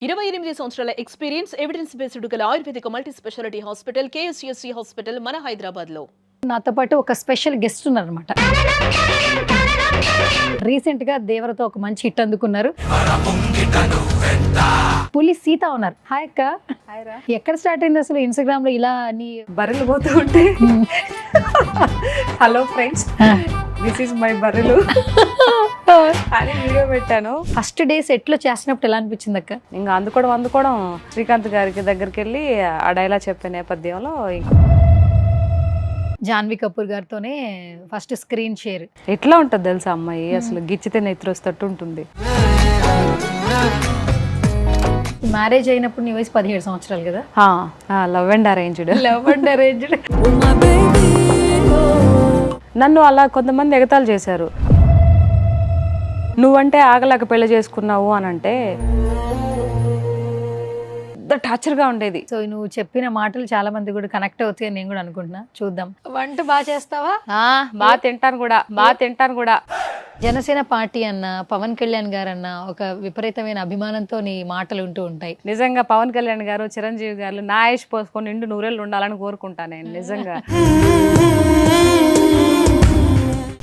28 సంవత్సరాల experience evidence based గల ఆయుర్వేదిక multi speciality hospital KSCSC hospital మన హైదరాబాద్ లో. నాతో పాటు ఒక స్పెషల్ గెస్ట్ ఉన్నారనమాట. రీసెంట్ గా దేవరతో ఒక మంచి హిట్ అందుకున్నారు. పులి సీత ఉన్నారు. హాయ్ అక్క. ఎక్కడ స్టార్ట్ అయింది అసలు ఇన్స్టాగ్రామ్ లో ఇలా అని బర్రెలు పోతూ ఉంటే hello friends, this is my బర్రెలు అని వీడియో పెట్టాను. ఫస్ట్ డే సెట్ లో చేసినప్పుడు ఎలా అనిపించింది అక్క? ఇంకా అందుకోవడం శ్రీకాంత్ గారికి దగ్గరికి వెళ్ళి ఆ డైలాగ్ చెప్పే నేపథ్యంలో జాన్వీ కపూర్ గారితోనే ఫస్ట్ స్క్రీన్ షేర్. ఎట్లా ఉంటుంది తెలుసా అమ్మాయి, అసలు గిచ్చితే నెత్తురు వస్తట్టు ఉంటుంది. మ్యారేజ్ అయినప్పుడు నీ వయసు 17 సంవత్సరాలు కదా? Love and arranged. Love and arranged. నన్ను అలా కొంతమంది ఎగతాళి చేశారు. నువ్వంటే ఆగలేక పెళ్లి చేసుకున్నావు అని అంటే టార్చర్గా ఉండేది. సో నువ్వు చెప్పిన మాటలు చాలా మంది కూడా కనెక్ట్ అవుతాయని నేను కూడా అనుకుంటున్నా. చూద్దాం. వంట బాగా చేస్తావా? బాగా తింటాను కూడా. జనసేన పార్టీ అన్న, పవన్ కళ్యాణ్ గారు అన్న ఒక విపరీతమైన అభిమానంతో నీ మాటలు ఉంటూ ఉంటాయి. నిజంగా పవన్ కళ్యాణ్ గారు, చిరంజీవి గారు నా ఆయుష్ పోసుకొని నిండు నూరేళ్ళు ఉండాలని కోరుకుంటాను నేను నిజంగా.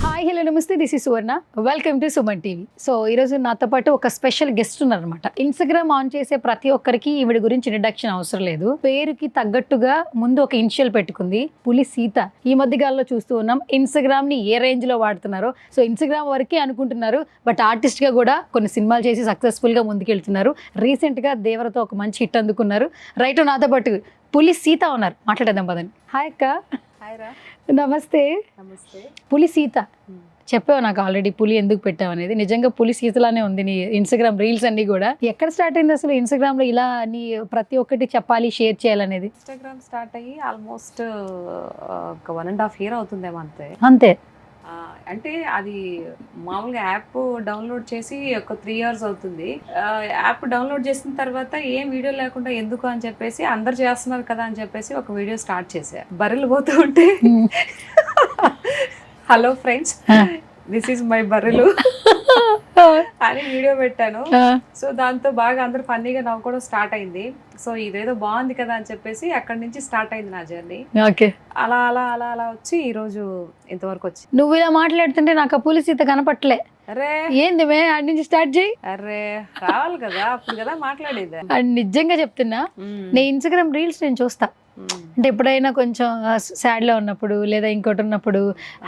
హాయ్, హలో, నమస్తే. This is Suvarna. Welcome to Suman TV. So ఈరోజు నాతో పాటు ఒక స్పెషల్ గెస్ట్ ఉన్నారనమాట. ఇన్స్టాగ్రామ్ ఆన్ చేసే ప్రతి ఒక్కరికి ఈవిడ గురించి ఇంట్రడక్షన్ అవసరం లేదు. పేరుకి తగ్గట్టుగా ముందు ఒక ఇనిషియల్ పెట్టుకుంది, పులి సీత. ఈ మధ్య కాలంలో చూస్తూ ఉన్నాం ఇన్స్టాగ్రామ్ ని ఏ రేంజ్ లో వాడుతున్నారో. సో ఇన్స్టాగ్రామ్ వరకే అనుకుంటున్నారు, బట్ ఆర్టిస్ట్ గా కూడా కొన్ని సినిమాలు చేసి సక్సెస్ఫుల్ గా ముందుకెళ్తున్నారు. రీసెంట్ గా దేవరతో ఒక మంచి హిట్ అందుకున్నారు. రైట్, నాతో పాటు పులి సీత ఉన్నారు. మాట్లాడేద్దాం పదండి. హాయ్ అక్క. నమస్తే. పులి సీత చెప్పావు నాకు ఆల్రెడీ పులి ఎందుకు పెట్టావు అనేది. నిజంగా పులి సీతలానే ఉంది నీ ఇన్స్టాగ్రామ్ రీల్స్ అన్ని కూడా. ఎక్కడ స్టార్ట్ అయింది అసలు ఇన్స్టాగ్రామ్ లో ఇలా నీ ప్రతి ఒక్కటి చెప్పాలి, షేర్ చేయాలనేది? ఇన్స్టాగ్రామ్ స్టార్ట్ అయ్యి ఆల్మోస్ట్ ఒక 1.5 year అవుతుందేమో అంతే. అంటే అది మామూలుగా యాప్ డౌన్లోడ్ చేసి ఒక 3 years అవుతుంది. యాప్ డౌన్లోడ్ చేసిన తర్వాత ఏం వీడియో లేకుండా ఎందుకు అని చెప్పేసి అందరు చేస్తున్నారు కదా అని చెప్పేసి ఒక వీడియో స్టార్ట్ చేశా. బర్రెలు పోతూ ఉంటే hello friends, this is my బర్రెలు అని వీడియో పెట్టాను. సో దాంతో బాగా అందరు ఫన్నీగా నవ్వుకోవడం స్టార్ట్ అయింది. సో ఇదేదో బాగుంది కదా అని చెప్పేసి అక్కడి నుంచి స్టార్ట్ అయింది నా జర్నీ. అలా అలా అలా అలా వచ్చి ఈ రోజు ఇంతవరకు వచ్చి. నువ్వు ఇలా మాట్లాడుతుంటే నాకు ఆ పులి సీత కనపట్లే. అరే ఏంది మే అడి నుంచి స్టార్ట్ చేయి. అరే రావాలి కదా, అప్పుడు కదా మాట్లాడేది. అది నిజంగా చెప్తున్నా, నేను ఇన్స్టాగ్రామ్ రీల్స్ నేను చూస్తా. అంటే ఎప్పుడైనా కొంచెం సాడ్ లో ఉన్నప్పుడు లేదా ఇంకోటి ఉన్నప్పుడు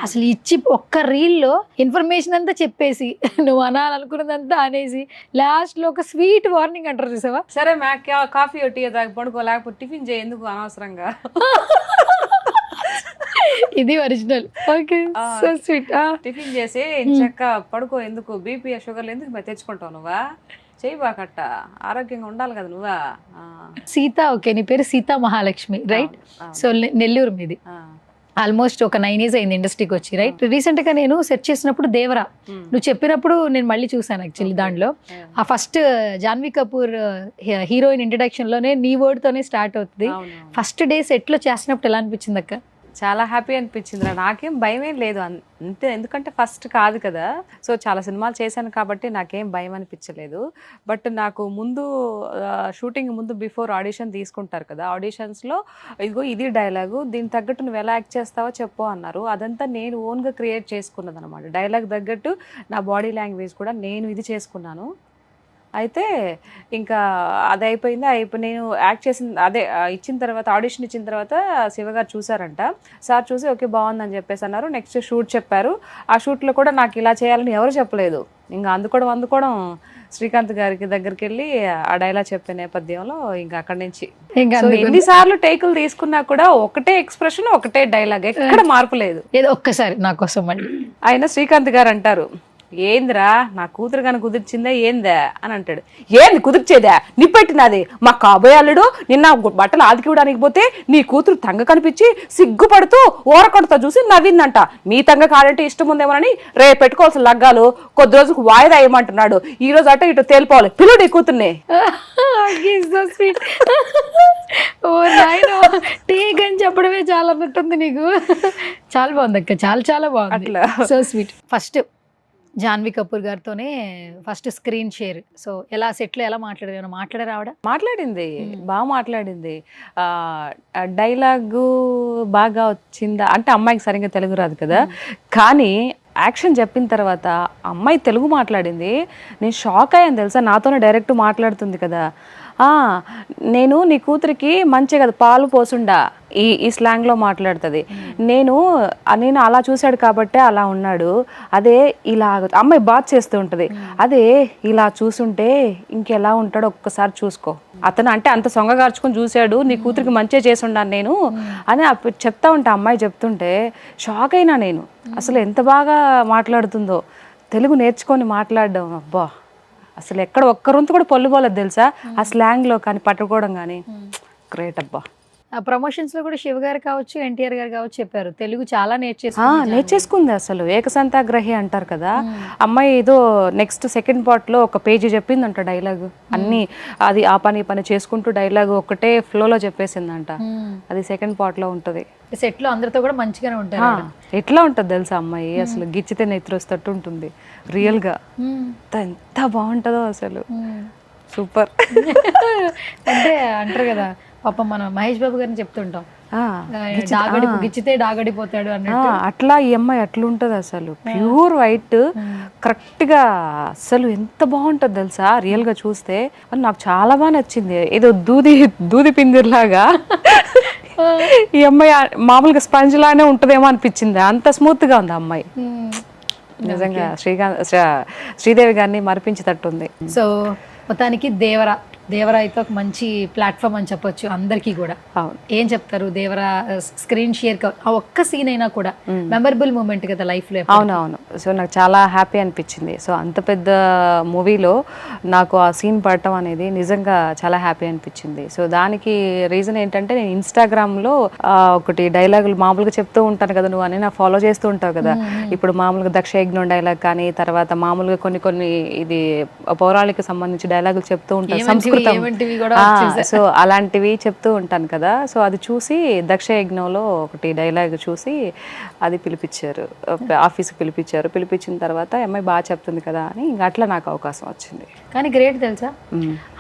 అసలు ఇచ్చి ఒక్క రీల్లో ఇన్ఫర్మేషన్ అంతా చెప్పేసి నువ్వు అనాలనుకున్నదంతా అనేసి లాస్ట్ లో ఒక స్వీట్ వార్నింగ్ అంటారు చూసావా? సరే కాఫీ టీ తాగి పడుకో, లేకపోతే టిఫిన్ చేయి ఎందుకు అనవసరంగా. ఇది original. Okay, so sweet. Tiffin చేసి చక్క పడుకో, ఎందుకు బీపీ షుగర్లు ఎందుకు మరి తెచ్చుకుంటావు నువ్వా? చేయి బాకట్ట, ఆరోగ్యంగా ఉండాలి కదా నువ్వా. సీత, ఓకే, నీ పేరు సీతా మహాలక్ష్మి రైట్? సో నెల్లూరు మీది. ఆల్మోస్ట్ ఒక 9 years అయింది ఇండస్ట్రీకి వచ్చి రైట్? రీసెంట్ గా నేను సెర్చ్ చేసినప్పుడు దేవరా నువ్వు చెప్పినప్పుడు నేను మళ్ళీ చూసాను యాక్చువల్లీ. దాంట్లో ఆ first Janhvi Kapoor heroine introduction లోనే నీ వర్డ్ తోనే స్టార్ట్ అవుతుంది. ఫస్ట్ డే సెట్ లో చేసినప్పుడు ఎలా అనిపించింది అక్క? చాలా హ్యాపీ అనిపించింది. నాకేం భయం ఏం లేదు అంతే, ఎందుకంటే ఫస్ట్ కాదు కదా. సో చాలా సినిమాలు చేశాను కాబట్టి నాకేం భయం అనిపించలేదు. బట్ నాకు ముందు షూటింగ్ ముందు బిఫోర్ ఆడిషన్ తీసుకుంటారు కదా, ఆడిషన్స్లో ఇదిగో ఇది డైలాగు, దీనికి తగ్గట్టు నువ్వు ఎలా యాక్ట్ చేస్తావో చెప్పు అన్నారు. అదంతా నేను ఓన్గా క్రియేట్ చేసుకున్నది అనమాట. డైలాగ్ తగ్గట్టు నా బాడీ లాంగ్వేజ్ కూడా నేను ఇది చేసుకున్నాను. అయితే ఇంకా అది అయిపోయింది. నేను యాక్ట్ చేసిన అదే ఇచ్చిన తర్వాత, ఆడిషన్ ఇచ్చిన తర్వాత శివగారు చూసారంట. సార్ చూసి ఓకే బాగుందని చెప్పేసి అన్నారు. నెక్స్ట్ షూట్ చెప్పారు. ఆ షూట్లో కూడా నాకు ఇలా చేయాలని ఎవరు చెప్పలేదు. ఇంకా అందుకోవడం శ్రీకాంత్ గారికి దగ్గరికి వెళ్ళి ఆ డైలాగ్ చెప్పే నేపథ్యంలో ఇంకా అక్కడి నుంచి ఎన్నిసార్లు టేకులు తీసుకున్నా కూడా ఒకటే ఎక్స్ప్రెషన్, ఒకటే డైలాగ్, ఎక్కడ మార్పు లేదు. ఏదో ఒక్కసారి నా కోసం మళ్ళీ ఆయన శ్రీకాంత్ గారు అంటారు, ఏంద్రా నా కూతురు కానీ కుదిర్చిందా ఏందా అని అంటాడు. ఏంది కుదిర్చేదా? నిప్పెట్టినది మా కాబోయే అల్లుడు నిన్న బట్టలు ఆదికివ్వడానికి పోతే నీ కూతురు తంగ కనిపించి సిగ్గుపడుతూ ఓరకొడతా చూసి నవ్విందంట. మీ తంగ కాడంటే ఇష్టం ఉందేమోనని రేపు పెట్టుకోవాల్సిన లగ్గాలు కొద్ది రోజులకు వాయిదా వేయమంటున్నాడు. ఈ రోజు అటు ఇటు తేలిపోవాలి, పిలుడు ఈ కూతుర్ని. టీక్ అని చెప్పడమే చాలా అన్నట్టుంది నీకు. చాలా బాగుంది అక్క, చాలా చాలా బాగుంది. So sweet. First Janhvi Kapoor గారితోనే ఫస్ట్ స్క్రీన్ షేర్. సో ఎలా సెట్లో ఎలా మాట్లాడారు, మాట్లాడారు ఆవిడ? మాట్లాడింది, బాగా మాట్లాడింది. డైలాగు బాగా వచ్చిందా అంటే అమ్మాయికి సరిగ్గా తెలుగు రాదు కదా, కానీ యాక్షన్ చెప్పిన తర్వాత అమ్మాయి తెలుగు మాట్లాడింది. నేను షాక్ అయ్యాను తెలుసా, నాతోనే డైరెక్ట్ మాట్లాడుతుంది కదా. నేను నీ కూతురికి మంచిగా కదా పాలు పోసుండా ఈ స్లాంగ్లో మాట్లాడుతుంది. నేను అలా చూశాడు కాబట్టే అలా ఉన్నాడు, అదే ఇలా అమ్మాయి బాత్ చేస్తూ ఉంటుంది, అదే ఇలా చూసుంటే ఇంకెలా ఉంటాడో ఒక్కసారి చూసుకో. అతను అంటే అంత సొంగగార్చుకొని చూశాడు, నీ కూతురికి మంచిగా చేసి ఉండాను నేను అని చెప్తా ఉంటా. అమ్మాయి చెప్తుంటే షాక్ అయినా నేను, అసలు ఎంత బాగా మాట్లాడుతుందో. తెలుగు నేర్చుకొని మాట్లాడడం, అబ్బా అసలు ఎక్కడ ఒక్కరొంతు కూడా పొల్లుపోలేదు తెలుసా ఆ స్లాంగ్లో కానీ పట్టుకోవడం కానీ. గ్రేట్ అబ్బా. ఆ ప్రమోషన్స్ లో కూడా శివ గారు కావచ్చు, ఎన్టీఆర్ గారు కావచ్చు చెప్పారు తెలుగు చాలా నేర్చేసుకుంది. అసలు ఏకసంతాగ్రహి అంటారు కదా, అమ్మాయి ఏదో నెక్స్ట్ సెకండ్ పార్ట్ లో ఒక పేజీ చెప్పిందంట డైలాగ్ అన్ని. అది ఆ పని పని చేసుకుంటూ డైలాగ్ ఒకటే ఫ్లోలో చెప్పేసిందంట. అది సెకండ్ పార్ట్ లో ఉంటది. సెట్ లో అందరితో కూడా మంచిగానే ఉంటారు. ఎట్లా ఉంటది తెలుసా అమ్మాయి, అసలు గిచ్చితే నెత్తిరొస్తట్టు ఉంటుంది రియల్ గా. ఎంత బాగుంటుందో అసలు, సూపర్. అంటే అంటారు కదా పాపం మనం మహేష్ బాబు గారిని చెప్తుంటాం, గిచ్చితే డాగడిపోతాడు అన్నట్టు. అట్లా ఈ అమ్మాయి అట్లుంటది అసలు, ప్యూర్ వైట్ కరెక్ట్ గా. అసలు ఎంత బాగుంటది తెలుసా రియల్ గా చూస్తే. నాకు చాలా బాగా నచ్చింది. ఏదో దూది పిందిర్లాగా ఈ అమ్మాయి మామూలుగా స్పంజ్ లానే ఉంటదేమో అనిపించింది, అంత స్మూత్ గా ఉంది అమ్మాయి. నిజంగా శ్రీదేవి గారిని మరిపించేటట్టుంది. సో మొత్తానికి దేవరా అయితే ఒక మంచి ప్లాట్ఫామ్ అని చెప్పొచ్చు అందరికీ కూడా. ఏం చెప్తారు దేవరా స్క్రీన్ షేర్ ఆ ఒక్క సీన్ అయినా కూడా మెమరబుల్ మూమెంట్ కదా లైఫ్ లో? అవునవును. సో నాకు చాలా హ్యాపీ అనిపించింది. సో అంత పెద్ద మూవీలో నాకు ఆ సీన్ పడటం అనేది నిజంగా చాలా హ్యాపీ అనిపించింది. సో దానికి రీజన్ ఏంటంటే నేను ఇన్స్టాగ్రామ్లో ఒకటి డైలాగులు మామూలుగా చెప్తూ ఉంటాను కదా, నువ్వు అని నా ఫాలో చేస్తూ ఉంటావు కదా. ఇప్పుడు మామూలుగా దక్షయజ్ఞం డైలాగ్ కానీ, తర్వాత మామూలుగా కొన్ని ఇది పౌరాణిక సంబంధించి డైలాగులు చెప్తూ ఉంటాను, సంస్కృతం. సో అలాంటివి చెప్తూ ఉంటాను కదా. సో అది చూసి దక్షయజ్ఞంలో ఒకటి డైలాగ్ చూసి అది పిలిపించారు, ఆఫీస్కి పిలిపించిన తర్వాత అమ్మాయి బాగా చెప్తుంది కదా అని ఇంకా అట్లా నాకు అవకాశం వచ్చింది. కానీ గ్రేట్ తెలుసా,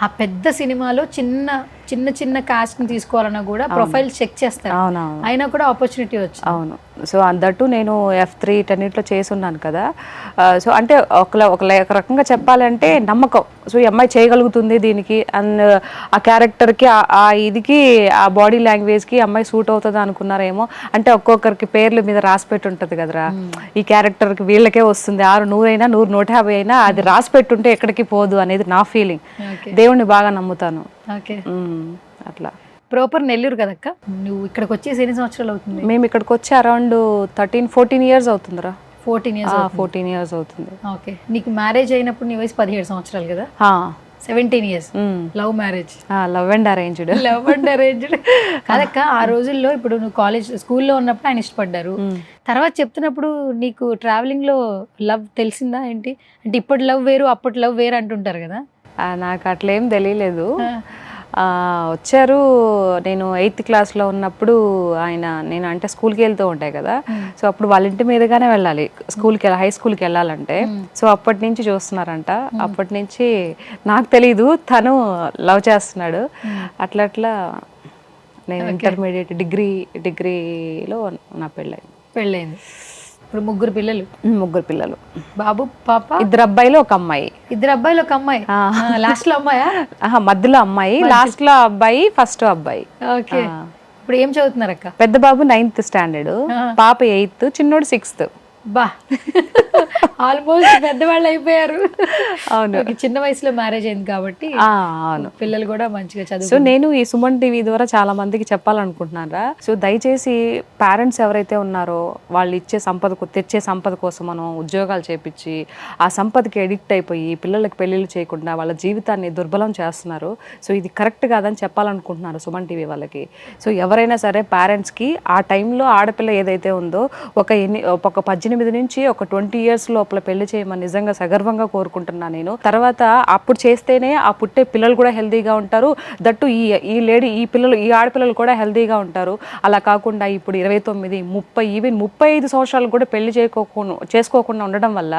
ఆ పెద్ద సినిమాలో చిన్న కాస్ట్ ని తీసుకోవాలన్నా కూడా ప్రొఫైల్ చెక్ చేస్తారు. అవునవును. అయినా కూడా ఆపర్చునిటీ వచ్చింది. అవును. సో అందట్టు నేను F3 టెన్నిట్లో చేసి ఉన్నాను కదా. సో అంటే ఒక రకంగా చెప్పాలంటే నమ్మకం. సో ఈ అమ్మాయి చేయగలుగుతుంది దీనికి, అండ్ ఆ క్యారెక్టర్కి ఆ ఇదికి ఆ బాడీ లాంగ్వేజ్కి అమ్మాయి సూట్ అవుతుంది అనుకున్నారేమో. అంటే ఒక్కొక్కరికి పేర్ల మీద రాసి పెట్టి ఉంటుంది కదరా, ఈ క్యారెక్టర్కి వీళ్ళకే వస్తుంది, 6 100 అయినా 100 150 అయినా అది రాసి పెట్టుంటే ఎక్కడికి పోదు అనేది నా ఫీలింగ్. దేవుణ్ణి బాగా నమ్ముతాను. అట్లా. ప్రాపర్ నెల్లూరు కదక్క, నువ్వు ఇక్కడికి వచ్చేసి ఎన్ని సంవత్సరాలు అవుతుంది? మేము ఇక్కడికి వచ్చి అరౌండ్ 13-14 years అవుతుందిరా. 14 years అవుతుంది. ఓకే. నీకు మ్యారేజ్ అయినప్పుడు నీ వయసు 17 సంవత్సరాలు కదా? 17 years. Love marriage? Love and arranged. కాదక్క, ఆ రోజుల్లో ఇప్పుడు నువ్వు స్కూల్లో ఉన్నప్పుడు ఆయన ఇష్టపడ్డారు, తర్వాత చెప్తున్నప్పుడు నీకు ట్రావెలింగ్ లో లవ్ తెలిసిందా ఏంటి? అంటే ఇప్పటి లవ్ వేరు అప్పటి లవ్ వేరు అంటుంటారు కదా. నాకు అట్లేం తెలియలేదు. వచ్చారు, నేను 8th classలో ఉన్నప్పుడు నేను అంటే స్కూల్కి వెళ్తూ ఉంటాయి కదా. సో అప్పుడు వాళ్ళ ఇంటి మీదుగానే వెళ్ళాలి హై స్కూల్కి వెళ్ళాలంటే. సో అప్పటి నుంచి చూస్తున్నారంట. అప్పటి నుంచి నాకు తెలీదు తను లవ్ చేస్తున్నాడు. అట్లా నేను ఇంటర్మీడియట్ డిగ్రీలో నా పెళ్ళైంది. ఇప్పుడు 3 పిల్లలు. బాబు పాప? 2 అబ్బాయిలు 1 అమ్మాయి. 2 అబ్బాయిలు 1 అమ్మాయి. లాస్ట్ లో అమ్మాయా? మధ్యలో అమ్మాయి, లాస్ట్ లో అబ్బాయి, ఫస్ట్ అబ్బాయి. ఓకే. ఇప్పుడు ఏం చదువుతున్నారు అక్క? పెద్ద బాబు 9th standard, పాప 8th, చిన్నోడు 6th. బా, ఆల్మోస్ట్ పెద్దవాళ్ళు అయిపోయారు. అవును. చిన్న వయసులో మ్యారేజ్ అయింది కాబట్టి అవును, పిల్లలు కూడా మంచిగా చదువు. సో నేను ఈ సుమన్ టీవీ ద్వారా చాలా మందికి చెప్పాలనుకుంటున్నారా. సో దయచేసి పేరెంట్స్ ఎవరైతే ఉన్నారో వాళ్ళు తెచ్చే సంపద కోసం మనం ఉద్యోగాలు చేపించి ఆ సంపదకి ఎడిక్ట్ అయిపోయి పిల్లలకి పెళ్ళిళ్ళు చేయకుండా వాళ్ళ జీవితాన్ని దుర్బలం చేస్తున్నారు. సో ఇది కరెక్ట్ కాదని చెప్పాలనుకుంటున్నారు సుమన్ టీవీ వాళ్ళకి. సో ఎవరైనా సరే పేరెంట్స్కి ఆ టైంలో ఆడపిల్ల ఏదైతే ఉందో ఒక 18 18 నుంచి ఒక 20 years లోపల పెళ్లి చేయమని నిజంగా సగర్వంగా కోరుకుంటున్నాను నేను. తర్వాత అప్పుడు చేస్తేనే ఆ పుట్టే పిల్లలు కూడా హెల్తీగా ఉంటారు, దట్టు ఈ ఆడపిల్లలు కూడా హెల్తీగా ఉంటారు. అలా కాకుండా ఇప్పుడు 29, 30, ఈవెన్ 35 సంవత్సరాలు కూడా పెళ్లి చేసుకోకుండా ఉండడం వల్ల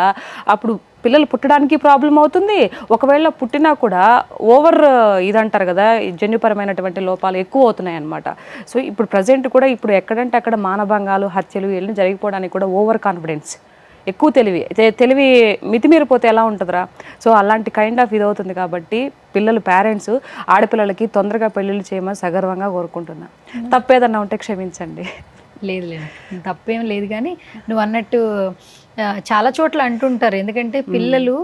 అప్పుడు పిల్లలు పుట్టడానికి ప్రాబ్లం అవుతుంది. ఒకవేళ పుట్టినా కూడా ఓవర్ ఇదంటారు కదా, జన్యుపరమైనటువంటి లోపాలు ఎక్కువ అవుతున్నాయి అన్నమాట. సో ఇప్పుడు ప్రజెంట్ కూడా ఇప్పుడు ఎక్కడంటే అక్కడ మానభంగాలు, హత్యలు ఇవన్నీ జరిగిపోవడానికి కూడా ఓవర్ కాన్ఫిడెన్స్, ఎక్కువ తెలివి మితిమీరిపోతే ఎలా ఉంటుందిరా. సో అలాంటి కైండ్ ఆఫ్ ఇది అవుతుంది. కాబట్టి పేరెంట్స్ ఆడపిల్లలకి తొందరగా పెళ్ళిళ్ళు చేయమని సగర్వంగా కోరుకుంటున్నా. తప్పేదన్నా ఉంటే క్షమించండి. లేదు తప్పేం లేదు, కానీ నువ్వు అన్నట్టు చాలా చోట్ల అంటుంటారు, ఎందుకంటే పిల్లలు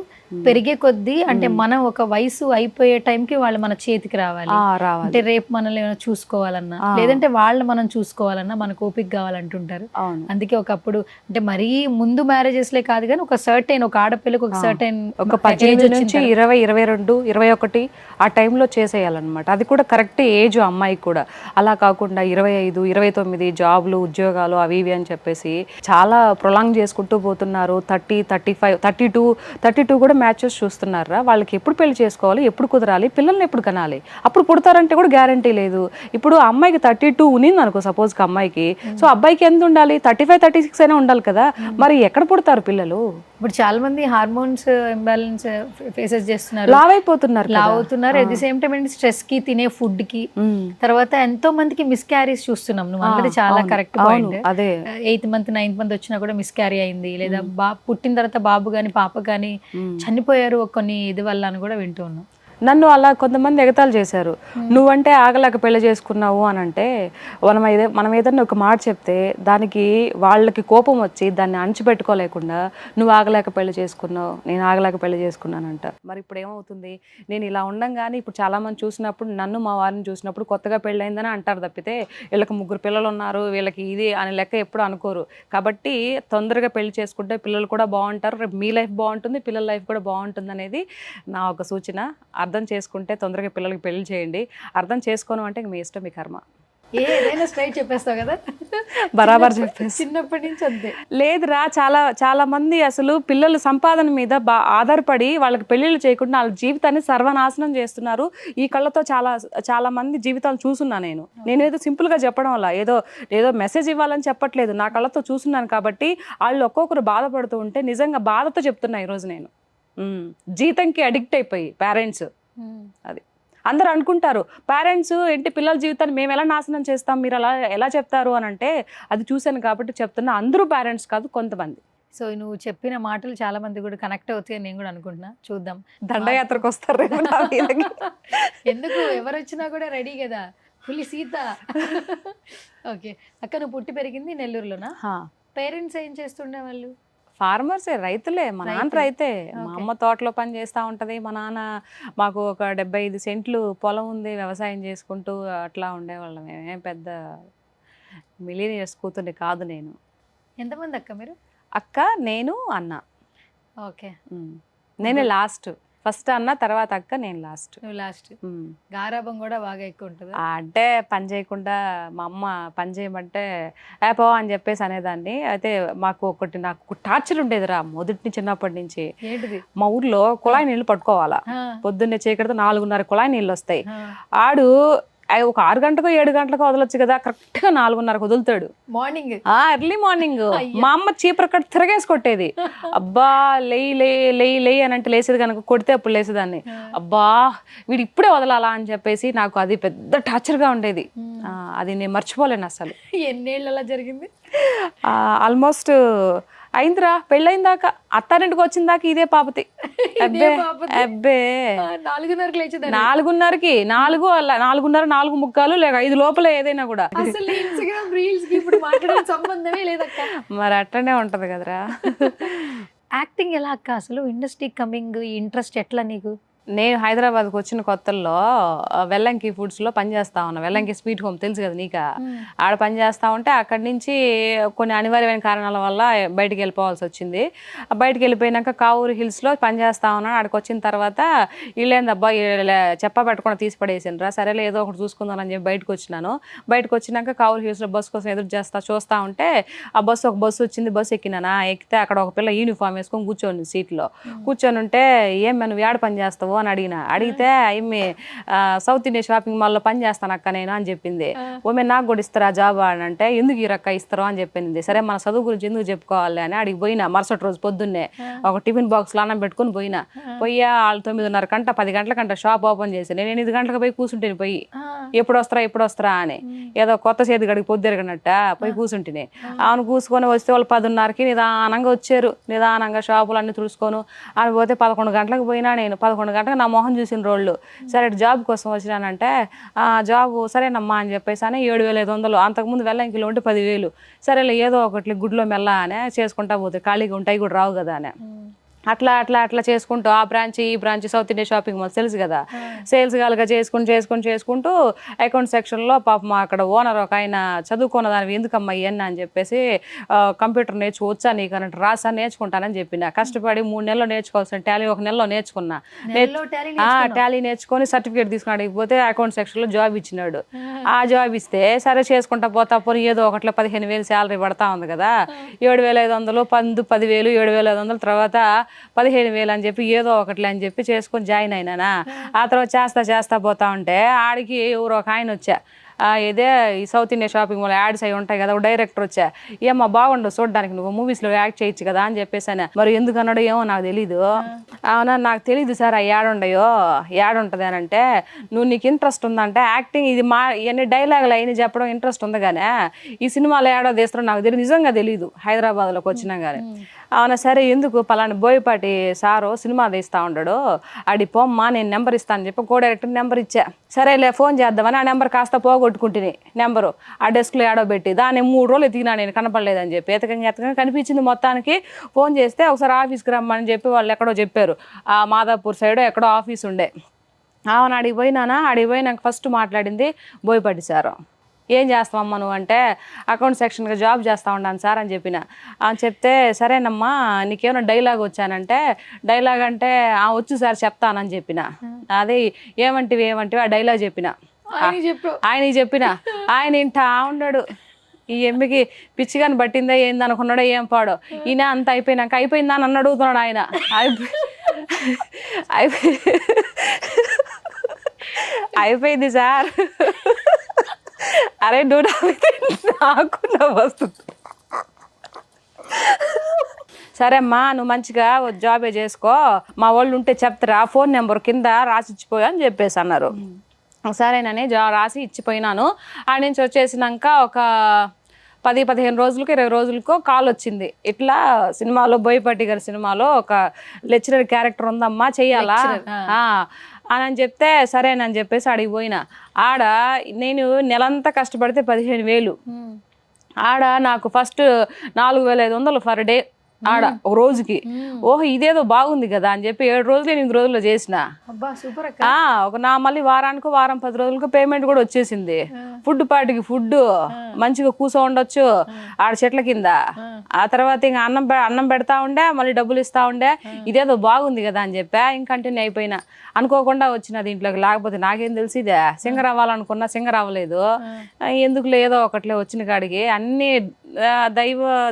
పెరిగే కొద్దీ అంటే మనం ఒక వయసు అయిపోయే టైంకి వాళ్ళు మన చేతికి రావాలి. అంటే రేపు మనల్ని ఏమైనా చూసుకోవాలన్నా, లేదంటే వాళ్ళు మనం చూసుకోవాలన్నా మనకు ఓపిక కావాలంటుంటారు. అందుకే ఒకప్పుడు అంటే మరీ ముందు మ్యారేజెస్లే కాదు కానీ ఒక ఆడపిల్లకి ఒక 18 నుంచి 20, 22, 21 ఆ టైంలో చేసేయాలన్నమాట. అది కూడా కరెక్ట్ ఏజ్ అమ్మాయికి కూడా. అలా కాకుండా 25, 29 జాబ్లు, ఉద్యోగాలు అవి ఇవి అని చెప్పేసి చాలా ప్రొలాంగ్ చేసుకుంటూ పోతున్నారు. 30, 35, 32 కూడా మ్యాచెస్ చూస్తున్నారా. వాళ్ళకి ఎప్పుడు పెళ్లి చేసుకోవాలి, ఎప్పుడు కుదరాలి, పిల్లల్ని ఎప్పుడు కనాలి, అప్పుడు పుడతారంటే కూడా గ్యారంటీ లేదు. ఇప్పుడు అమ్మాయికి 32 ఉన్నింది అనుకో సపోజ్కి అమ్మాయికి, సో అబ్బాయికి ఎంత ఉండాలి, 35, 36 అయినా ఉండాలి కదా. మరి ఎక్కడ పుడతారు పిల్లలు? ఇప్పుడు చాలా మంది హార్మోన్స్ ఇంబ్యాలెన్స్ ఫేసెస్ చేస్తున్నారు, లావ్ అవుతున్నారు. At the same time stress కి, తినే ఫుడ్ కి, తర్వాత ఎంతో మందికి మిస్ క్యారీస్ చూస్తున్నాం. నువ్వు అన్నది చాలా కరెక్ట్ పాయింట్. అదే 8th month 9th month వచ్చినా కూడా మిస్ క్యారీ అయింది, లేదా పుట్టిన తర్వాత బాబు గాని పాప గాని చనిపోయారు కొన్ని ఇది వల్ల అని కూడా వింటూ ఉన్నాం. నన్ను అలా కొంతమంది ఎగతాళి చేశారు. నువ్వంటే ఆగలేక పెళ్లి చేసుకున్నావు అని అంటే, మనం ఏదన్నా ఒక మాట చెప్తే దానికి వాళ్ళకి కోపం వచ్చి దాన్ని అణచిపెట్టుకోలేకుండా నువ్వు ఆగలేక పెళ్లి చేసుకున్నావు, నేను ఆగలేక పెళ్లి చేసుకున్నానంట. మరి ఇప్పుడు ఏమవుతుంది, నేను ఇలా ఉండంగానే ఇప్పుడు చాలా మంది చూసినప్పుడు, నన్ను మా వారిని చూసినప్పుడు కొత్తగా పెళ్ళయిందని అంటారు తప్పితే వీళ్ళకి 3 పిల్లలు ఉన్నారు, వీళ్ళకి ఇది అని లెక్క ఎప్పుడు అనుకోరు. కాబట్టి తొందరగా పెళ్లి చేసుకుంటే పిల్లలు కూడా బాగుంటారు, రేపు మీ లైఫ్ బాగుంటుంది, పిల్లల లైఫ్ కూడా బాగుంటుంది అనేది నా ఒక సూచన. అర్థం చేసుకుంటే తొందరగా పిల్లలకి పెళ్లి చేయండి, అర్థం చేసుకోను అంటే మీ ఇష్టం, మీ కర్మ. ఏదైనా స్ట్రైట్ చెప్పేస్తావు కదా, బరాబర్ చెప్పేసి. చిన్నప్పటి నుంచి అంతే. లేదురా, చాలా మంది అసలు పిల్లల సంపాదన మీద ఆధారపడి వాళ్ళకి పెళ్లిళ్ళు చేయకుండా వాళ్ళ జీవితాన్ని సర్వనాశనం చేస్తున్నారు. ఈ కళ్ళతో చాలా మంది జీవితాలు చూసున్నా నేనేదో సింపుల్ గా చెప్పడం వల్ల ఏదో మెసేజ్ ఇవ్వాలని చెప్పట్లేదు, నా కళ్ళతో చూస్తున్నాను. కాబట్టి వాళ్ళు ఒక్కొక్కరు బాధపడుతూ ఉంటే నిజంగా బాధతో చెప్తున్నా ఈరోజు నేను. జీతంకి అడిక్ట్ అయిపోయి పేరెంట్స్, అది అందరు అనుకుంటారు పేరెంట్స్ ఏంటి పిల్లల జీవితాన్ని మేము ఎలా నాశనం చేస్తాం, మీరు అలా ఎలా చెప్తారు అని అంటే, అది చూశాను కాబట్టి చెప్తున్నా. అందరూ పేరెంట్స్ కాదు, కొంతమంది. సో నువ్వు చెప్పిన మాటలు చాలా మంది కూడా కనెక్ట్ అవుతాయి నేను కూడా అనుకుంటున్నా. చూద్దాం, దండయాత్రకు వస్తారు ఎందుకు ఎవరు వచ్చినా కూడా రెడీ కదా, పులి సీత. ఓకే అక్క, నువ్వు పుట్టి పెరిగింది నెల్లూరులోనా? పేరెంట్స్ ఏం చేస్తుండే వాళ్ళు? ఫార్మర్సే, రైతులే. మా నాన్న రైతే, మా అమ్మ తోటలో పని చేస్తూ ఉంటుంది, మా నాన్న మాకు ఒక 75 సెంట్లు పొలం ఉంది, వ్యవసాయం చేసుకుంటూ అట్లా ఉండేవాళ్ళం. ఏమేం పెద్ద మిలీనియర్స్ కూతుర్ని కాదు నేను. ఎంతమంది అక్క మీరు? అక్క, నేను, అన్న. ఓకే, నేనే లాస్ట్. ఫస్ట్ అన్న, తర్వాత అక్క, నేను లాస్ట్. నువ్వు లాస్ట్. గారాబం కూడా బాగా ఎక్కువ ఉంటుంది అంటే, పని చేయకుండా మా అమ్మ పని చేయమంటే పో అని చెప్పేసి అనేదాన్ని. అయితే నాకు టార్చర్ ఉండేదిరా మొదటి చిన్నప్పటి నుంచి. ఏంటిది? మా ఊర్లో కుళాయి నీళ్ళు పట్టుకోవాలా, పొద్దున్నే చీకటితో 4:30 కుళాయి నీళ్ళు వస్తాయి. ఆడు ఒక 6 గంటకో 7 గంటలకు వదలొచ్చు కదా, కరెక్ట్ గా 4:30 వదులుతాడు మార్నింగ్, ఎర్లీ మార్నింగ్. మా అమ్మ చీపర కట్ తిరగేసి కొట్టేది. అబ్బా లేయి అని అంటే లేసేది కనుక, కొడితే అప్పుడు లేసేదాన్ని. అబ్బా వీడు ఇప్పుడే వదలాలా అని చెప్పేసి నాకు అది పెద్ద టార్చర్ గా ఉండేది. అది నేను మర్చిపోలేను అసలు. ఎన్నేళ్ళు అలా జరిగింది? ఆల్మోస్ట్ అయిందిరా పెళ్ళయిందాకా, అత్తారింటికి వచ్చిన దాకా ఇదే పాపతి. అబ్బే 4:30కి లేచేది. 4:30కి 4:30, 4:45 లేక 5 లోపల ఏదైనా కూడా. అసలు ఇన్స్టాగ్రామ్ రీల్స్ కి ఇప్పుడు మాట్లాడే సంబంధమే లేదక్క. మరి అట్లనే ఉంటది కదరా. యాక్టింగ్ ఎలా అక్క? అసలు ఇండస్ట్రీ కమింగ్ ఇంట్రెస్ట్ ఎట్లా నీకు? నేను హైదరాబాద్కి వచ్చిన కొత్తల్లో వెల్లంకి ఫుడ్స్లో పనిచేస్తా ఉన్నా. వెల్లంకి స్వీట్ హోమ్ తెలుసు కదా నీకు. ఆడ పనిచేస్తా ఉంటే అక్కడి నుంచి కొన్ని అనివార్యమైన కారణాల వల్ల బయటికి వెళ్ళిపోవాల్సి వచ్చింది. బయటికి వెళ్ళిపోయినాక కావూరు హిల్స్లో పనిచేస్తా ఉన్నాను. ఆడికి వచ్చిన తర్వాత వీళ్ళేందబ్బా చెప్పా పెట్టకుండా తీసి పడేసిండ్రా, సరేలే ఏదో ఒకటి చూసుకుందాం అని చెప్పి బయటకు వచ్చినాను. బయటకు వచ్చినాక కావూరు హిల్స్లో బస్సు కోసం ఎదురు చూస్తా ఉంటే ఒక బస్సు వచ్చింది. బస్సు ఎక్కినానా, ఎక్కితే అక్కడ ఒక పిల్ల యూనిఫామ్ వేసుకొని కూర్చొని సీట్లో కూర్చొని ఉంటే ఏం నువ్వు ఏడ పని చేస్తావు అని అడిగితే ఏమి సౌత్ ఇండియా షాపింగ్ మాల్లో పని చేస్తాను అక్క నేను అని చెప్పింది. ఓమే నాకు కూడా ఇస్తారా జాబ్ అని అంటే ఎందుకు ఈ రక్క ఇస్తారో అని చెప్పింది. సరే మన చదువు గురించి ఎందుకు చెప్పుకోవాలి అని అడిగి పోయినా. మరుసటి రోజు పొద్దున్నే ఒక టిఫిన్ బాక్స్ లానం పెట్టుకుని పోయినా. వాళ్ళు 9:30 గంట 10 గంటలకంట షాప్ ఓపెన్ చేసి నేను 8 గంటలకు పోయి కూర్చుంటేని పోయి ఎప్పుడు వస్తారా అని ఏదో కొత్త చేతి గడికి పొద్దురగనట్ట పోయి కూర్చుంటేనే. అవును కూసుకొని వస్తే వాళ్ళు 10:30కి నిదానంగా వచ్చారు. నిదానంగా షాపులు అన్ని తుడుచుకొని అని పోతే 11 గంటలకు పోయినా. నేను 11 గంటలకు నా మొహం చూసిన రోజులు. సరే జాబ్ కోసం వచ్చినానంటే జాబ్ సరేనమ్మా అని చెప్పేసి అని 7,500. అంతకుముందు వెల్లంకిలో ఉంటే 10,000. సరేలే ఏదో ఒకటి గుడ్లో మెల్ల అని చేసుకుంటా పోతే ఖాళీగా ఉంటాయి కూడా రావు కదా అని అట్లా చేసుకుంటూ ఆ బ్రాంచ్ ఈ branch south India shopping mall తెలుసు కదా, సేల్స్ గాలుగా చేసుకుంటూ అకౌంట్ సెక్షన్లో పాపం అక్కడ ఓనర్ ఒక ఆయన చదువుకున్న దానివి ఎందుకమ్మా ఇవన్నీ అని చెప్పేసి కంప్యూటర్ నేర్చుకోవచ్చా నీకు అన్నట్టు రాసా నేర్చుకుంటానని చెప్పిన. కష్టపడి 3 నెలలు నేర్చుకోవాల్సిన టాలీ 1 నెలలో నేర్చుకున్నా. టాలీ నేర్చుకొని సర్టిఫికేట్ తీసుకుని అడిగిపోతే అకౌంట్ సెక్షన్లో జాబ్ ఇచ్చినాడు. ఆ జాబ్ ఇస్తే సరే చేసుకుంటా పోతా పోనీ ఏదో ఒకట్లో 15,000 శాలరీ పడతా ఉంది కదా, 7,500 10,000 7,500 తర్వాత 15,000 అని చెప్పి ఏదో ఒకటి అని చెప్పి చేసుకొని జాయిన్ అయినానా. ఆ తర్వాత చేస్తా పోతా ఉంటే ఆడికి ఎవరో ఒక ఆయన వచ్చా, ఇదే ఈ south India shopping mall ads అవి ఉంటాయి కదా, డైరెక్టర్ వచ్చా, ఏమో బాగుండవు చూడడానికి, నువ్వు మూవీస్లో యాక్ట్ చేయొచ్చు కదా అని చెప్పేసాను. మరి ఎందుకు అన్నాడు ఏమో నాకు తెలీదు. అవునా నాకు తెలీదు సార్ ఆ యాడ్ ఉంటుంది అని అంటే, నీకు ఇంట్రెస్ట్ ఉందంటే యాక్టింగ్ ఇది ఇవన్నీ డైలాగులు అయినా చెప్పడం ఇంట్రెస్ట్ ఉంది కానీ ఈ సినిమాలో యాడో తీస్తారో నాకు తెలియదు, నిజంగా తెలీదు హైదరాబాద్లోకి వచ్చినా కానీ. అవునా సరే ఎందుకు పలానా బోయపాటి సారు సినిమా తీస్తూ ఉన్నాడు అడి పోమ్మా నేను నెంబర్ ఇస్తాను అని చెప్పి కో డైరెక్టర్ నెంబర్ ఇచ్చా. సరేలే ఫోన్ చేద్దామని ఆ నెంబర్ కాస్త పోగొట్టుకుంటుని నెంబరు ఆ డెస్క్లో ఏడో పెట్టి దాన్ని 3 రోజులు ఎతికినా నేను కనపడలేదని చెప్పి ఎతకంగా కనిపించింది. మొత్తానికి ఫోన్ చేస్తే ఒకసారి ఆఫీస్కి రమ్మని చెప్పి వాళ్ళు ఎక్కడో చెప్పారు, ఆ మాదాపూర్ సైడ్ ఎక్కడో ఆఫీస్ ఉండే. అవును అడిగిపోయినాక ఫస్ట్ మాట్లాడింది బోయపాటి సారు. ఏం చేస్తావమ్మా నువ్వు అంటే అకౌంట్ సెక్షన్గా జాబ్ చేస్తూ ఉన్నాను సార్ అని చెప్పిన. చెప్తే సరేనమ్మా నీకేమైనా డైలాగ్ వచ్చానంటే డైలాగ్ అంటే వచ్చు సార్ చెప్తానని చెప్పిన. అదే ఏమంటివి ఆ డైలాగ్ చెప్పిన. ఆయనకి చెప్పిన ఆయన ఇంటా ఉన్నాడు. ఈ ఎమ్మికి పిచ్చిగాని పట్టిందా ఏందనుకున్నాడో ఏం పాడో. ఈయన అంత అయిపోయిందా అని అడుగుతున్నాడు ఆయన. అయిపోయింది సార్. అరే నువ్వు నాకు వస్తుంది. సరే అమ్మా నువ్వు మంచిగా జాబే చేసుకో, మా వాళ్ళు ఉంటే చెప్తారా ఫోన్ నెంబర్ కింద రాసి ఇచ్చిపోయా అని చెప్పేసి అన్నారు. సరేనని రాసి ఇచ్చిపోయినాను. ఆడ నుంచి వచ్చేసినాక ఒక 10-15 రోజులకు 20 రోజులకో కాల్ వచ్చింది. ఇట్లా సినిమాలో బోయపాటి గారి సినిమాలో ఒక లెక్చరర్ క్యారెక్టర్ ఉందమ్మా చెయ్యాలా అని చెప్తే సరేనని చెప్పేసి అడిగి పోయినా. ఆడ నేను నెలంతా కష్టపడితే 15,000. ఆడ నాకు ఫస్ట్ 4,500 పర్ డే ఆడ ఒక రోజుకి. ఓహో ఇదేదో బాగుంది కదా అని చెప్పి 7 రోజులు 8 రోజుల్లో చేసిన. నా మళ్ళీ వారానికి వారం 10 రోజులకు పేమెంట్ కూడా వచ్చేసింది. ఫుడ్ పార్టీకి ఫుడ్ మంచిగా కూర్చో ఉండొచ్చు ఆడ చెట్ల కింద. ఆ తర్వాత ఇంకా అన్నం పెడతా ఉండే మళ్ళీ డబ్బులు ఇస్తా ఉండే. ఇదేదో బాగుంది కదా అని చెప్పా ఇంక కంటిన్యూ అయిపోయినా. అనుకోకుండా వచ్చిన దీంట్లోకి, లేకపోతే నాకేం తెలిసిదే సింగర్ అవ్వాలనుకున్నా సింగర్ అవ్వలేదు. ఎందుకు లేదో ఒకట్లే వచ్చిన కాడికి అన్ని